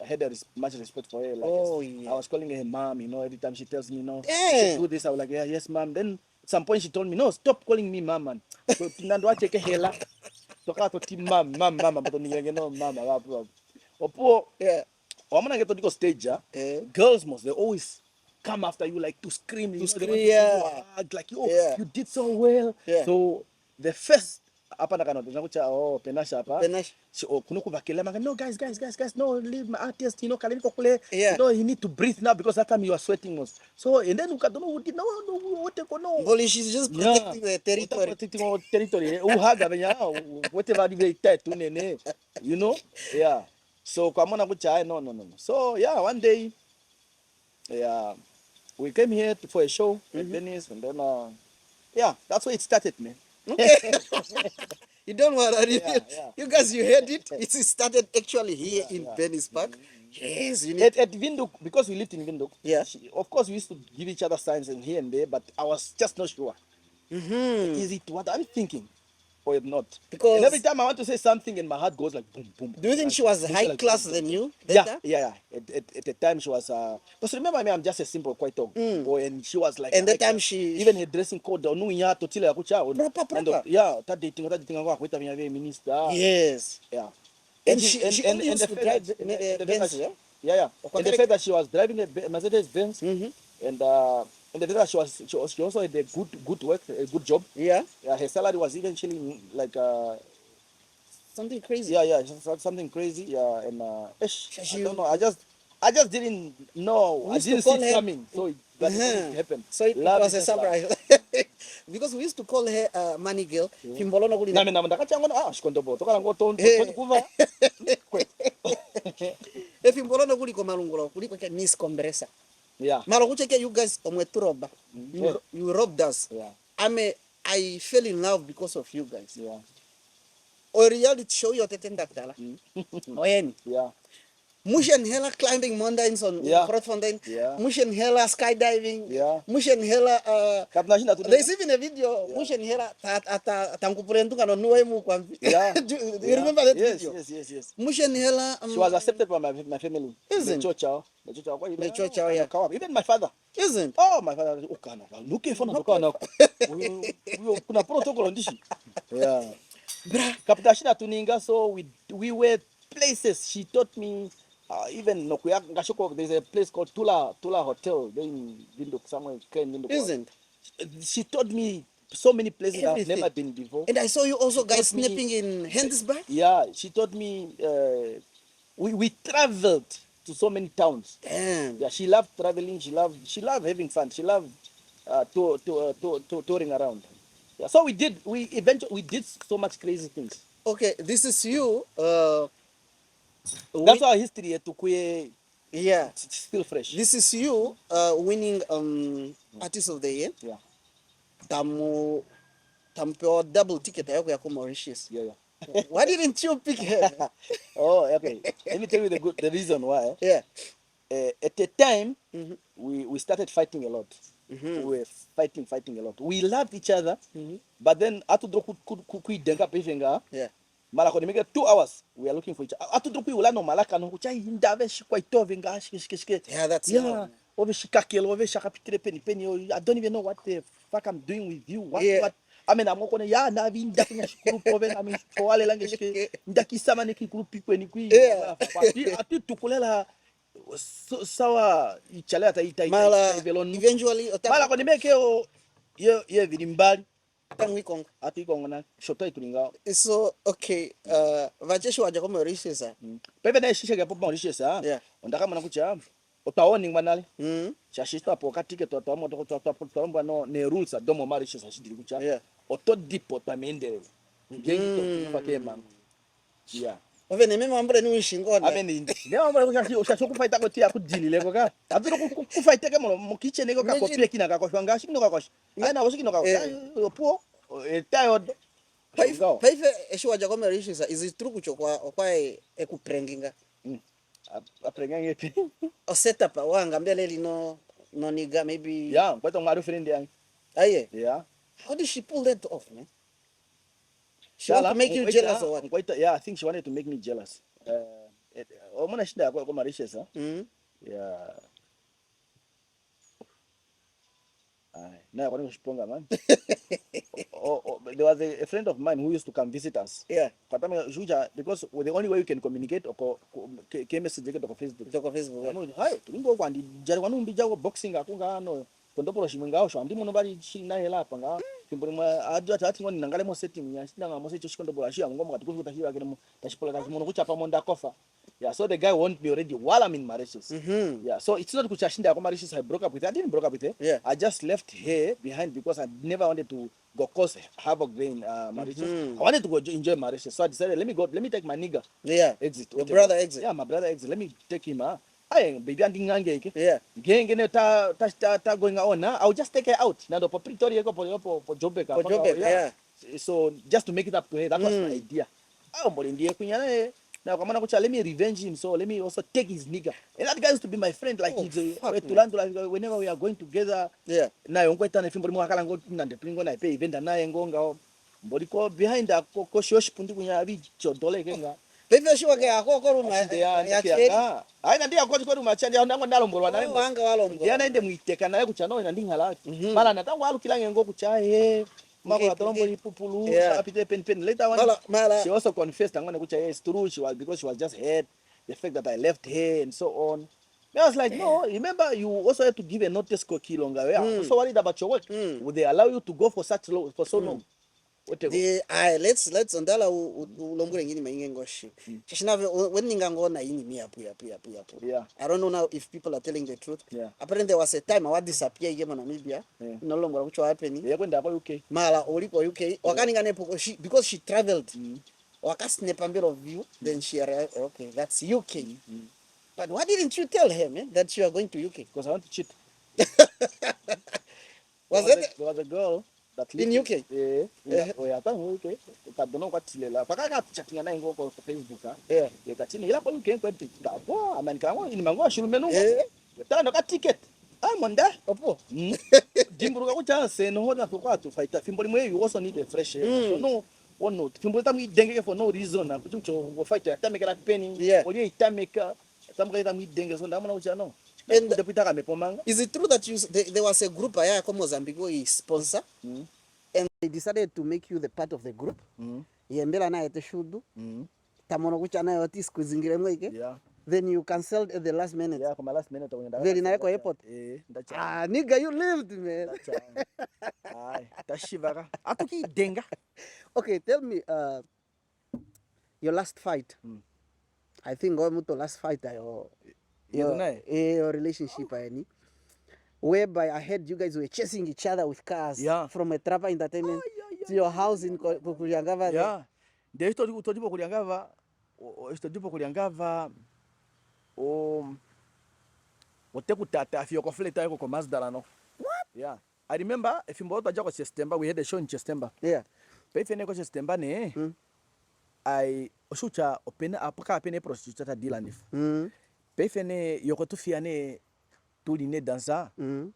had much respect for her. Like I was calling her mom, every time she tells me, she do this, I was like, yeah, yes, mom. Then at some point she told me, no, stop calling me mom, man. So Nandwa cheke hela. Toka to ti mom, but I'm gonna get to the stage, girls must, they always come after you like to scream, To you know, scream, they want to give you a hug, like, oh, you did so well. So the first apa na kano tunakucha penasha hapa. Kunuku bakele manga, no guys, no, leave my artist, you know, kaleni kokule. You know, you need to breathe now because that time you are sweating most. So and then ukadono who did no what no. Only she's just protecting the territory. Protecting our territory. Uhaga benya whatever they tell to nene. You know? Yeah. So kwa mona kucha no. So yeah, one day yeah, we came here for a show at Venice, and then yeah, that's where it started, man. Okay. You don't worry. Yeah. You guys, you heard it. It started actually here in Venice Park. Yes, you need at Windhoek, because we lived in Windhoek. Yeah. Of course, we used to give each other signs and here and there, but I was just not sure. Is it what I'm thinking or not? Because and every time I want to say something, and my heart goes like boom, boom. Do you think she was high like, class than you? Yeah. At the time she was. Because remember me, I'm just a simple white dog boy, and she was like. And that time she even her dressing code, no inya to tell her proper. Yeah, that dating ako with a minister. Yes. Yeah. And she only used to drive Benz, yeah? Yeah. And the fact that she was driving a Mercedes Benz, and the fact that she also had a good work, a good job. Yeah. Her salary was eventually like something crazy. Yeah, something crazy. Yeah, and I don't know. I just didn't know. I didn't see it coming. So it happened. So it was a surprise. Because we used to call her money girl. Fimbolono kuli. Nami ndakachangona shikondobo. Toka ngo kuva. Fimbolono kuli ko malungolo kuli ko Miss Conversa. Yeah. Malo kucheke you guys omweturoba. You robbed us. Yeah. I fell in love because of you guys. Yeah. Or reality show your tetendakdala. Oyeni. Yeah. Mushe and Hela climbing mountains on Cross Fountain. Yeah. Mushe and Hela skydiving. Yeah. Mushe and Hela there's even a video. Mushe and Hela tankupurentuka no nuemu kwambi. Yeah. You remember that video? Yes. Mushe and Hela she was accepted by my family. Isn't? The church, yeah. Even my father. Isn't? Oh, my father. Look for no. Kuna protocol on this. Yeah. Kapitashina tuninga, so we were places. She taught me even there's a place called Tula Hotel in Windhoek, somewhere in Windhoek. Isn't? She taught me so many places I've never been before. And I saw you also guys snipping in Handelsburg. Yeah, she taught me. We traveled to so many towns. Damn. Yeah, she loved traveling. She loved having fun. She loved touring around. Yeah, so we eventually did so much crazy things. Okay, this is you. That's our history to Kuye. Yeah, it's still fresh. This is you winning Artist of the Year. Yeah. Tampewa double ticket ya Mauritius. Yeah. Why didn't you pick her? Oh, okay. Let me tell you the reason why. Yeah. At the time, we started fighting a lot. We were fighting a lot. We loved each other, but then yeah. Malako they make 2 hours. We are looking for each other. Yeah, that's I don't even know what the fuck I'm doing with you. What? I mean, I'm not gonna na vinda kwenye shukuru proven. I mean, for wale lange shike ndaki sama neki kuru pikwe ni kui. Ati tukulela sawa ichale ata ita eventually mala ko nimeke ye vilimbali tangu ati kongo na shota itulinga. So okay, vajeshi waje kwa Mauritius pepe na shisha kwa Mauritius ondaka mwana kucha utaoni ngwanali shashista hapo katike twatwamo twatwamo no ne rules adomo Mauritius ashidiri kucha oto dipo twamendele gengi to pakema. Yeah. Ove ne mema ambure ni wishingona. Ameni. Ne ambure ushasho kufaita ko tia kudili leko ka. Abiro kufaita ke mo kitchen eko ka kopie kina ka ko shwanga shikino ka ko. Yana woshikino ka ko. Po tired. Paife esho waje kwa Mauritius is it true kuchokwa kwa ekuprenginga. Aprenga yepi. O setup wanga mbele lino no niga maybe. Yeah, but on my friend there. Aye. Yeah. How did she pull that off, man? She wanted to make you jealous or what? Yeah, I think she wanted to make me jealous. Omona shinda kwa Mauritius, yeah. Na kwa nini shiponga man? there was a friend of mine who used to come visit us. Yeah. Because the only way you can communicate or message to Facebook. To Facebook. Hi, tungo kwa ndi jari wanu mbija ko boxing akunga no kondopolo shimwenga osho ndi muno bali china hela panga kimboni mwa adwa tati ngoni nangale mo setting ya shinanga mo secho shikondopolo ashia ngomba kati kufuta hiwa kene tashipola kazi muno kuchapa monda kofa. Yeah, so the guy warned me already while I'm in Mauritius. Yeah, so it's not kuchashinda kwa Mauritius. I broke up with her. I didn't broke up with her. Yeah. I just left her behind because I never wanted to go cause havoc in Mauritius. I wanted to go enjoy Mauritius, so I decided let me take my nigga. Yeah. Exit. Your brother exit. Yeah, my brother exit. Let me take him. Ay, baby, andi ngange. Yeah. Genge ta going on. I'll just take her out. Na do Pretoria ko po Joburg. For Joburg. Yeah. So just to make it up to her, that was my idea. Oh, but in the kunyana. Now, let me revenge him, so let me also take his nigga. And that guy used to be my friend, like whenever we are going together. Yeah. Now, I'm going to film I pay event and I go. But behind that, Koshosh Puntuya, Dole Genga. Pepe sure ke akoko ruma ya chedi. Aina ndia kwa kwa ruma chedi ndango ndalombo wana. Wanga walombo. Yana ende muiteka naye kuchano ina ndinga la. Mala natango alu kilange ngo kuchaye. Mako atombo ipupulu apite pen later one. She also confessed angone kucha yes true because she was just hurt the fact that I left her and so on. I was like, no, remember you also had to give a notice ko kilonga. I'm so worried about your work. Would they allow you to go for so long? Let's ndala ulongule ngini mainge ngoshi. Chishinave when ngangona yini mi apu. Yeah. I don't know now if people are telling the truth. Yeah. Apparently there was a time I was disappear here in Namibia. No longer which was happening. Yeah, kwenda kwa UK. Mala oliko UK. Wakaninga nepo because she traveled. Wakasnap a bit of you, then she arrived. Okay, that's UK. But why didn't you tell her, man, that you are going to UK? Because I want to cheat. There was a girl that in UK? Yeah. Oh, yeah, okay. I don't know what to tell her. But I got chatting and I go on Facebook. Yeah. You got in here, but you can't go to I mean, come on, in Mango, she'll menu. Turn a ticket. I'm on that. Opo. Jimbuga Ucha say no to fight a Fimbo. You also need a fresh air. So no. One note. Fimbo dengue for no reason. I put you fight a time a penny. Yeah. Or you time maker. Some guy that meet dengue. So I'm no. And is it true that there was a group I come Mozambique sponsor and they decided to make you the part of the group? Yembela na ete shudu. Tamono kucha na yoti squeezingire mweke. Yeah. Then you cancelled at the last minute. Yeah, from the last minute. Very na yako airport. Nigga, you lived, man. Tashivara. Atuki denga. Okay, tell me your last fight. I think go last fight your relationship whereby I heard you guys were chasing each other with cars from a Trapper Entertainment to your house in Kuliangava. Yeah. They used to Kuliangava. What? Yeah. I remember if you bought a job September, we had a show in September. Yeah. Pay September I oshucha open apaka pene prostituta dilanif. Pefene yokotufiane tuline danza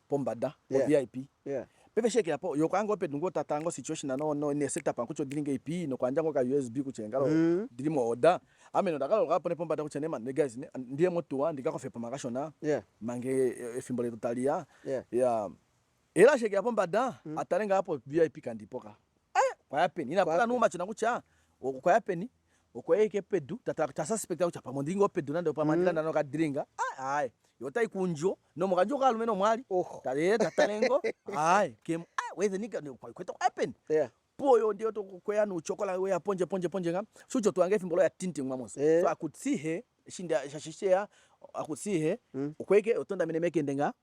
pombada VIP. Yeah. Pefe shake yapo yokango pe dungo tatango situation no ne setup ankucho dilinga IP no kwanja ka USB kuchengalo dilimo oda ameno dakalo kapone pombada kuchenema ne guys ndiye moto wa ndika ko fe pamakashona mange efimbole totalia. Yeah. Era shake yapo pombada atarenga hapo VIP kandipoka. Kwa yapeni ina paka numa china kucha kwa yapeni okweke pedu tata suspect au chapa mondingo pedu nando pa mandila nando ka dringa ai yotai kunjo no mukanjo ka lumeno mwali tale tatalengo kem where the nigga no kweta happen poyo ndio to kwea no chokola we ponje ngam sucho tuange fimbolo ya tinti ngamos so I could see her shinda shashishia I could see her okweke otonda minemeke ndenga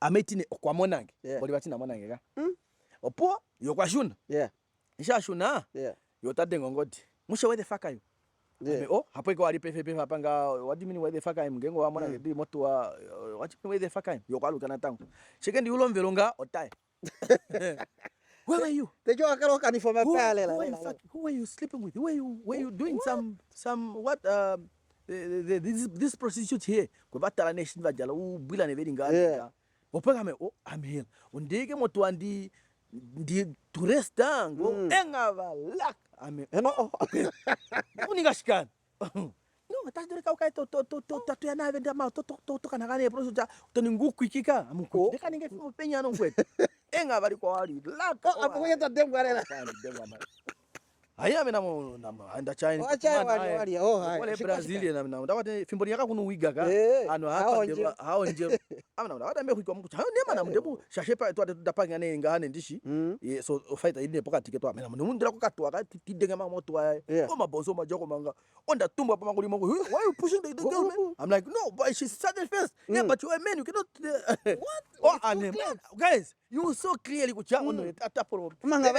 ametine kwa monange boli batina monange ka opo yokwashuna ishashuna yotadengo ngodi Mushe, where the fuck are you? Oh, hapo iko ali pepe hapanga. What do you mean where the fuck are you? Mgengo wa mwana ngedi moto wa. What do you mean where the fuck are you? Yokalu kana tangu. Shekendi ulo mvelonga otai. Where are you? Tejo akalo kanifoma pale la. Who are you sleeping with? Where you doing some what this prostitute here? Kwa batala nation vajala bila neveli ngani. Opanga me I'm here. Undege moto andi to rest down go engava lak ame no uningashikana no tatire kaukai to tatu ya nave ndama to kana gane proso ja to ninguku ikika amuko deka ninge penya no kwet enga bali kwa wali laka Apa kuyeta dengu arela. Aya mina mo anda China wali wale Brazilian na ndawate fimboni yaka kunu wiga ka ano hapa nje amna ndawate mbe kuikwa mkucha nema na mdebu shashepa to dapanga ne ngane ndishi so fighter ine pokati keto amena mundira kokatwa ka tidenga mamoto wa o mabonzo majoko manga onda tumba pa manguli mangu why you pushing the girl man I'm like no but she started first yeah but you a man you cannot what guys you so clearly kucha ono ataporo manga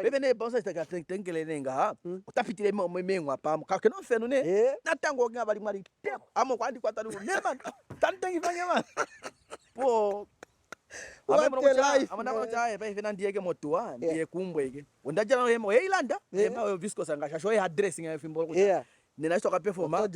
bebe ne bonza sta tengele nenga utapitile memengwa pa ka no feno ne natango nga bali mari teko amo kwandi kwatani nema tantengi fanya po amana kocha ba ifena ndiye ke motua ndiye kumbwe ke undajana hemo eilanda ema visco sanga shasho ya addressing ya fimbo kocha nina stoka performa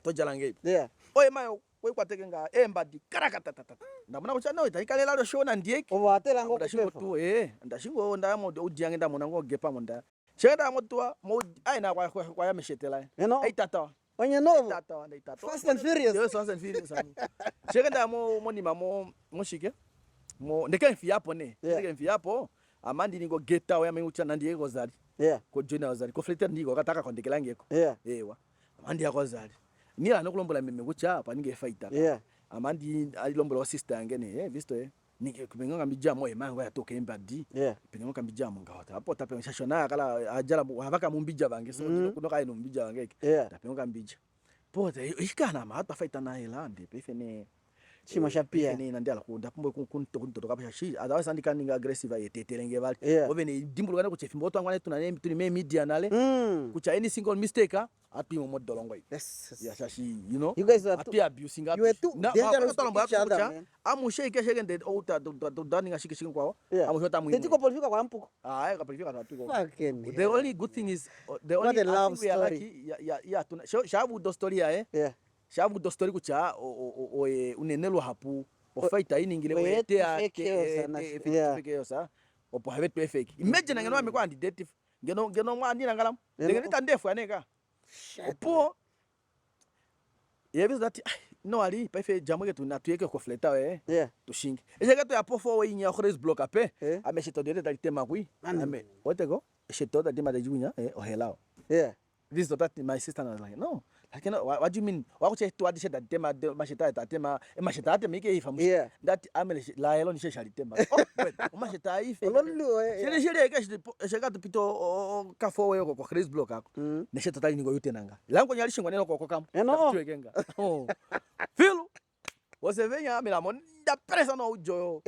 tojala ngebe oye mayo we kwateke nga embadi karakatata ndamuna kocha no itaikalela lo show na ndiye ovatela ngo tu ndashingo ndamo udiyange ndamuna ngo gepa monda cheda motua mo aina kwa ya meshetela ai tata onye novo tata Fast and Furious yes Fast and Furious cheda mo ni mamo moshike mo ndeke mfiapo ne ndeke mfiapo amandi ningo geta ya mengucha nandiye kozali ko joina kozali ko flete ndiko kataka kondekela ngeko ewa amandi yakozali nila nokulombola mengucha apa ninge fighter amandi alilombola sister yange ne visto nike kubenga mbijamo emango yatoka embadi penga kambijamo ngawata hapo tapenga shashona kala ajala havaka mumbija bange so kuno kaino mbija bange tapenga mbija pote ikana ma hata fighter na helande pefene chima shapia ni nandala kunda pombo kunto kapasha shi adawa sandika ninga aggressive yetetelenge bali ovene dimbulu kana kuchefimbo oto angwane tuni me media nale kucha any single mistake ati mo modolongo yes shashi you know you guys are ati abusing you are too dangerous to each other man amushe ikeshe ngende outa dani ngashikishiki kwao amushe tamu tetiko polifika kwa mpuko ka polifika tatuko fucking the only good thing is the only love story tuna shabu do story shabu do story kucha unenelo hapu ofaita iningile wetea fake sa opo have it fake imagine ngeno amekwa detective ngeno mwani ngala ngeno ndefu aneka opo yebizo that no ali paife jamwe tunatuyeke ko fleta tushingi ejeka to yapo fo yinya khores block ape ameshito de tema kui ame otego shito da tema de junya ohelao this that my sister was like no lakini what do you mean wakuche tu adishe da tema mashita ta tema mashita ate mike ifamu that amele la helo ni sheshali tema mashita ife shele sheka tu pito kafo wewe ko Chris block ako ne sheta tali ningo yote nanga lango nyalishingwa neno ko kama tuwekenga filo wasevenya amela monda presa no ujo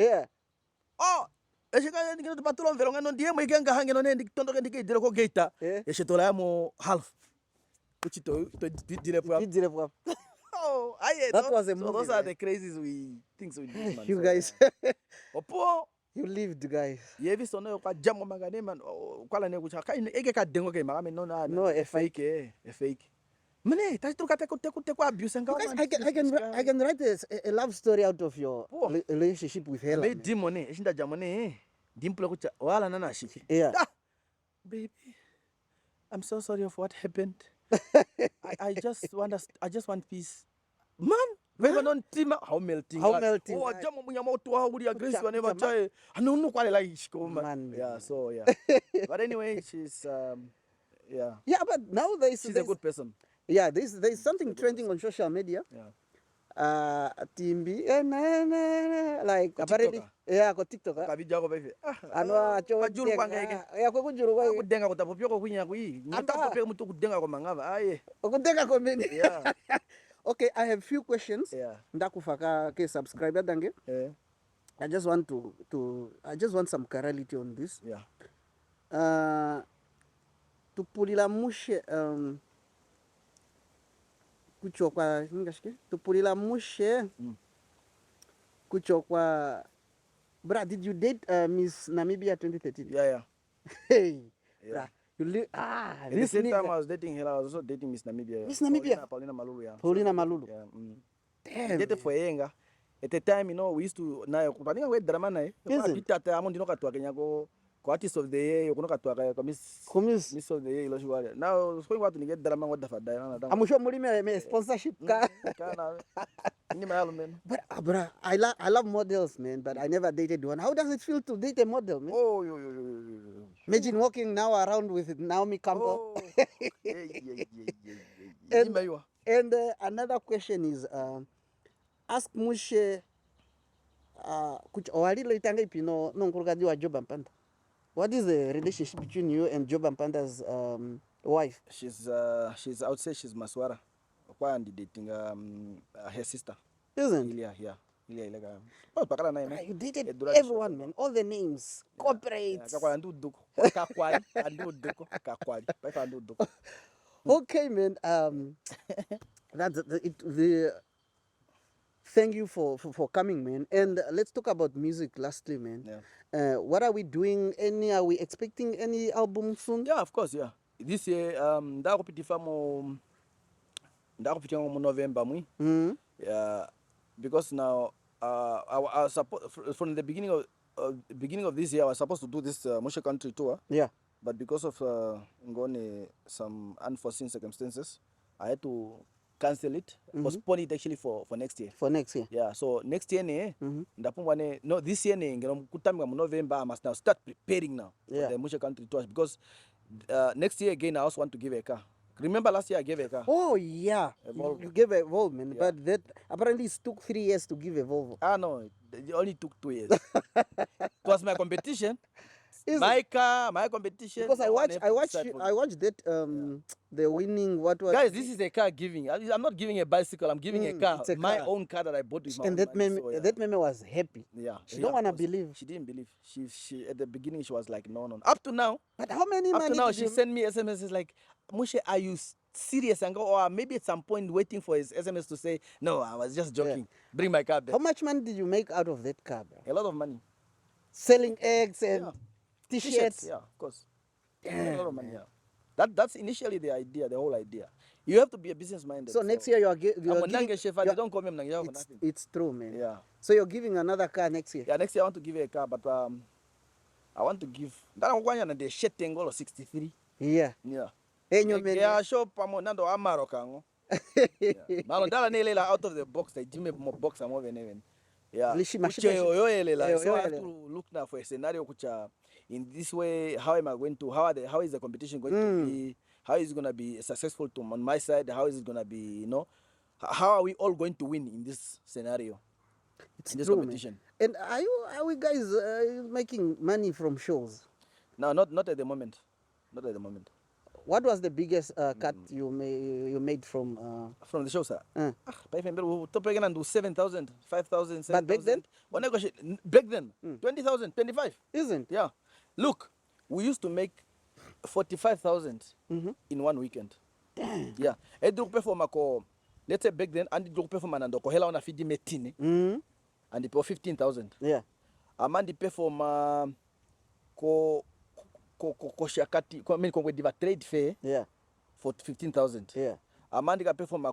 eshika ngino to patulon velo ngano ndiye mwigenga hangeno ne nditondoke ndikidire ko gate eshetola yamo half kuchito to dire kwa aye that was a movie, those are the crazies things we do man you guys opo you lived guys yevi sono kwa jambo magane man kwala ne kucha kai ege ka dengo ke magame no a fake mane tatruka te kwa abuse nga I can write a love story out of your relationship with Hela me dimone eshinda jamone dimplo kucha wala nana shiki baby I'm so sorry of what happened I just want peace man wewe non tima how melting jamo munya moto wa uri aggressive wa never try anunu kwale like shiko man so but anyway she's but now she's a good person. There's something trending on social media. Timbi like apparently ko TikTok kabija ko befe anwa cho majuru kwanga ko kujuru kwa kudenga ko tapopyo ko kunya kui ngatapope mutu kudenga ko mangava kudenga ko mini okay I have few questions ndakufaka ke subscriber dange I just want some clarity on this tupulila mushe kuchokwa ngashike tupulila mushe kuchokwa bra did you date Miss Namibia 2013 hey bra you this time I was dating her I was also dating Miss Namibia Paulina Malulu damn date for yenga at the time you know we used to na kupaninga we drama na pitata amondi no katwa kenyako artist of the year yokunoka twaka miss of the year iloshwari now swing watu ninge drama what the dai I'm sure muri me sponsorship ka kana ni mayalo men. But bro, I love models, man, but I never dated one. How does it feel to date a model, man? Oh, yo. Imagine walking now around with Naomi Campbell. Oh. Yeah. And another question is, ask Mushe, what is the relationship between you and Job and Panda's wife? She's I would say she's Maswara. And dating her sister. Isn't? Yeah. You dated everyone, man. All the names, corporates. Okay, man. That's thank you for coming, man. And let's talk about music lastly, man. Yeah. What are we doing? Are we expecting any album soon? Yeah, of course, yeah. This year, November, yeah, because now I from the beginning of this year I was supposed to do this Mushe country tour. Yeah. But because of some unforeseen circumstances, I had to cancel it, postpone it actually for next year. For next year. Yeah. So next year this year November I must now start preparing now for the Mushe country tour because next year again I also want to give a car. Remember last year I gave a car? Oh yeah, you gave a Volvo, man. Yeah. But that apparently it took 3 years to give a Volvo. No, it only took 2 years. It was my competition. My car, my competition. Because I watched that the winning what was. Guys, this is a car giving. I'm not giving a bicycle. I'm giving a car. My own car that I bought with my own money. That meme was happy. Yeah. She don't wanna believe. She didn't believe. She at the beginning she was like no. Up to now. But how many money? Up to now she sent me SMSs like, Mushe, are you serious? And go, or maybe at some point waiting for his SMS to say, no, I was just joking. Yeah. Bring my car back. How much money did you make out of that car, bro? A lot of money. Selling eggs and T-shirts. Yeah, of course. A lot of money. Yeah. That's initially the idea, the whole idea. You have to be a business minded. So next year you are giving. Don't call me Mnange for nothing. It's true, man. Yeah. So you're giving another car next year. Yeah, next year I want to give a car, but I want to give. That one the shit tangle of 63. Yeah. Yeah. Yeah, show Pamonando Amarokango. Out of the box, they give me more box. I'm even. Yeah. So I have to look now for a scenario which in this way, how am I going to? How is the competition going to be? How is it going to be successful on my side? How is it going to be? How are we all going to win in this scenario? It's in this competition. Man. And are we guys making money from shows? No, not at the moment. Not at the moment. What was the biggest cut you made from the show, sir? Do 7,000, 5,000, 7,000. But back then? Back then, 20,000, 25. Isn't? Yeah. Look, we used to make 45,000 in one weekend. Damn. Yeah. Let's say back then, and do perform and hela on a fidi metine. And they pay 15,000. Yeah. Amandi pay for ma koshakati diva trade fair. Yeah. For 15,000. Yeah. Amandi ka pay for ma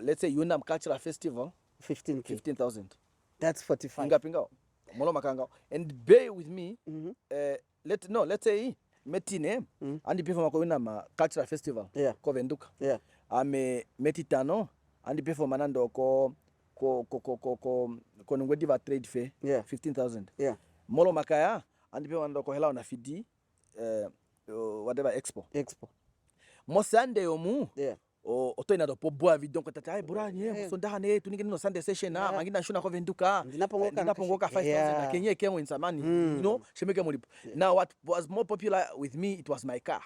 let's say Unam Cultural Festival. 15,000. That's 45. Pinga. Molo makanga. And bear with me. Let's say metine and the pay for ma Unam Cultural Festival. Yeah. Ko venduka. Yeah. Ame metitano and the pay for manando ko diva trade fair. Yeah. 15,000. Yeah. Molo makaya and the pay manando ko hela ona fidi whatever expo. Mo Sunday omu. Yeah. Otoina do poboa video ko tata buranye so ndane tunike no Sunday session na mangina shuna ko venduka ndinapongoka 5,000 Kenya kemo in samani shemeke mulipo. Now what was more popular with me, it was my car.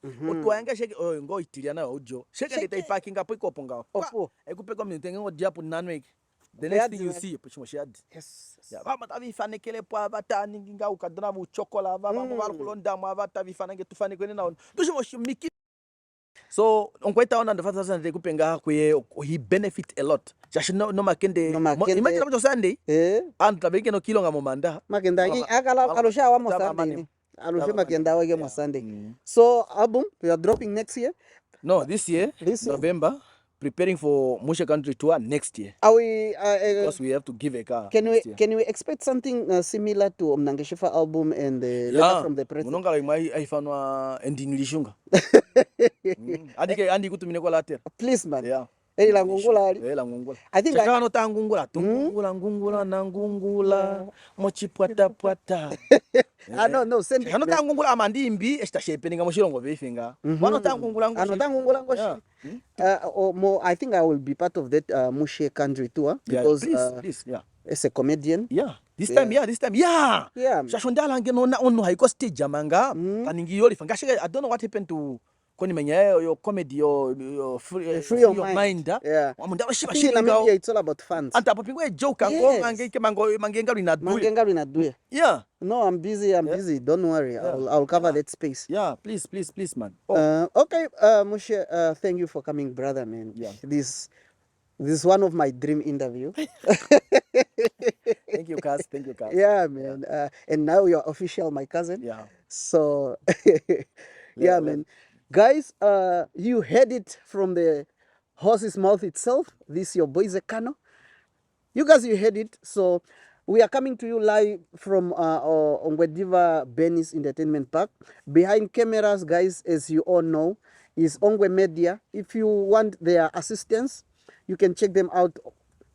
Utwanga sheke ngo itiria na ojo sheke deta parking apo ikoponga opo ekupeka mnitenge ngo diapo nanwek. The next thing you see, yes. Yeah, tavi fane kele po avatani nginga ukadona bu chokola kulonda mu avatavi fane ke tufane kwene na tushimo miki. So onkweta on the 5,000 de kupenga kuye he benefit a lot. Just no makende. Imagine kwa Sunday. And tabeke no kilo ngamomanda. Makenda akala alosha wa mo Sunday. Alosha makenda wege mo Sunday. So album we are dropping next year? No, this year. November. preparing for Mushe country tour next year. Are we? Because we have to give a car. Can we next year. can we expect something similar to Mnangeshifa album and the letter from the president? Munonga like my ifanwa ending lishunga. Andi kutumine kwa later. Please man. Yeah. Hey, la ngungula. La ngungula. I think Chakana no ta ngungula. Ngungula na ngungula. Mochi pwata pwata. No, send it. Ano ta ngungula amandi imbi esta shaping nga moshilongo befinga. Wano ta ngungula ngoshi. Ano ta ngungula ngoshi. I think I will be part of that Mushe country tour because please, as a comedian. Yeah. This time. Yeah. Shashondala ngeno ono haiko stage amanga. Taningi yoli fanga. I don't know what happened to your comedy, your free your mind. Yeah. I think in Namibia it's all about fans. And a joke. Yeah. No, I'm busy. Don't worry. I'll cover that space. Yeah, please, man. Okay, Mushe, thank you for coming, brother, man. Yeah. This is one of my dream interview. Thank you, Cass. Yeah, man. And now you're official, my cousin. Yeah. So, man. Guys, you heard it from the horse's mouth itself. This is your boy Zekano. You guys, you heard it. So we are coming to you live from Ongwediva Benis Entertainment Park. Behind cameras, guys, as you all know, is Ongwe Media. If you want their assistance, you can check them out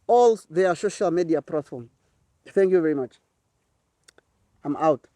all their social media platforms. Thank you very much. I'm out.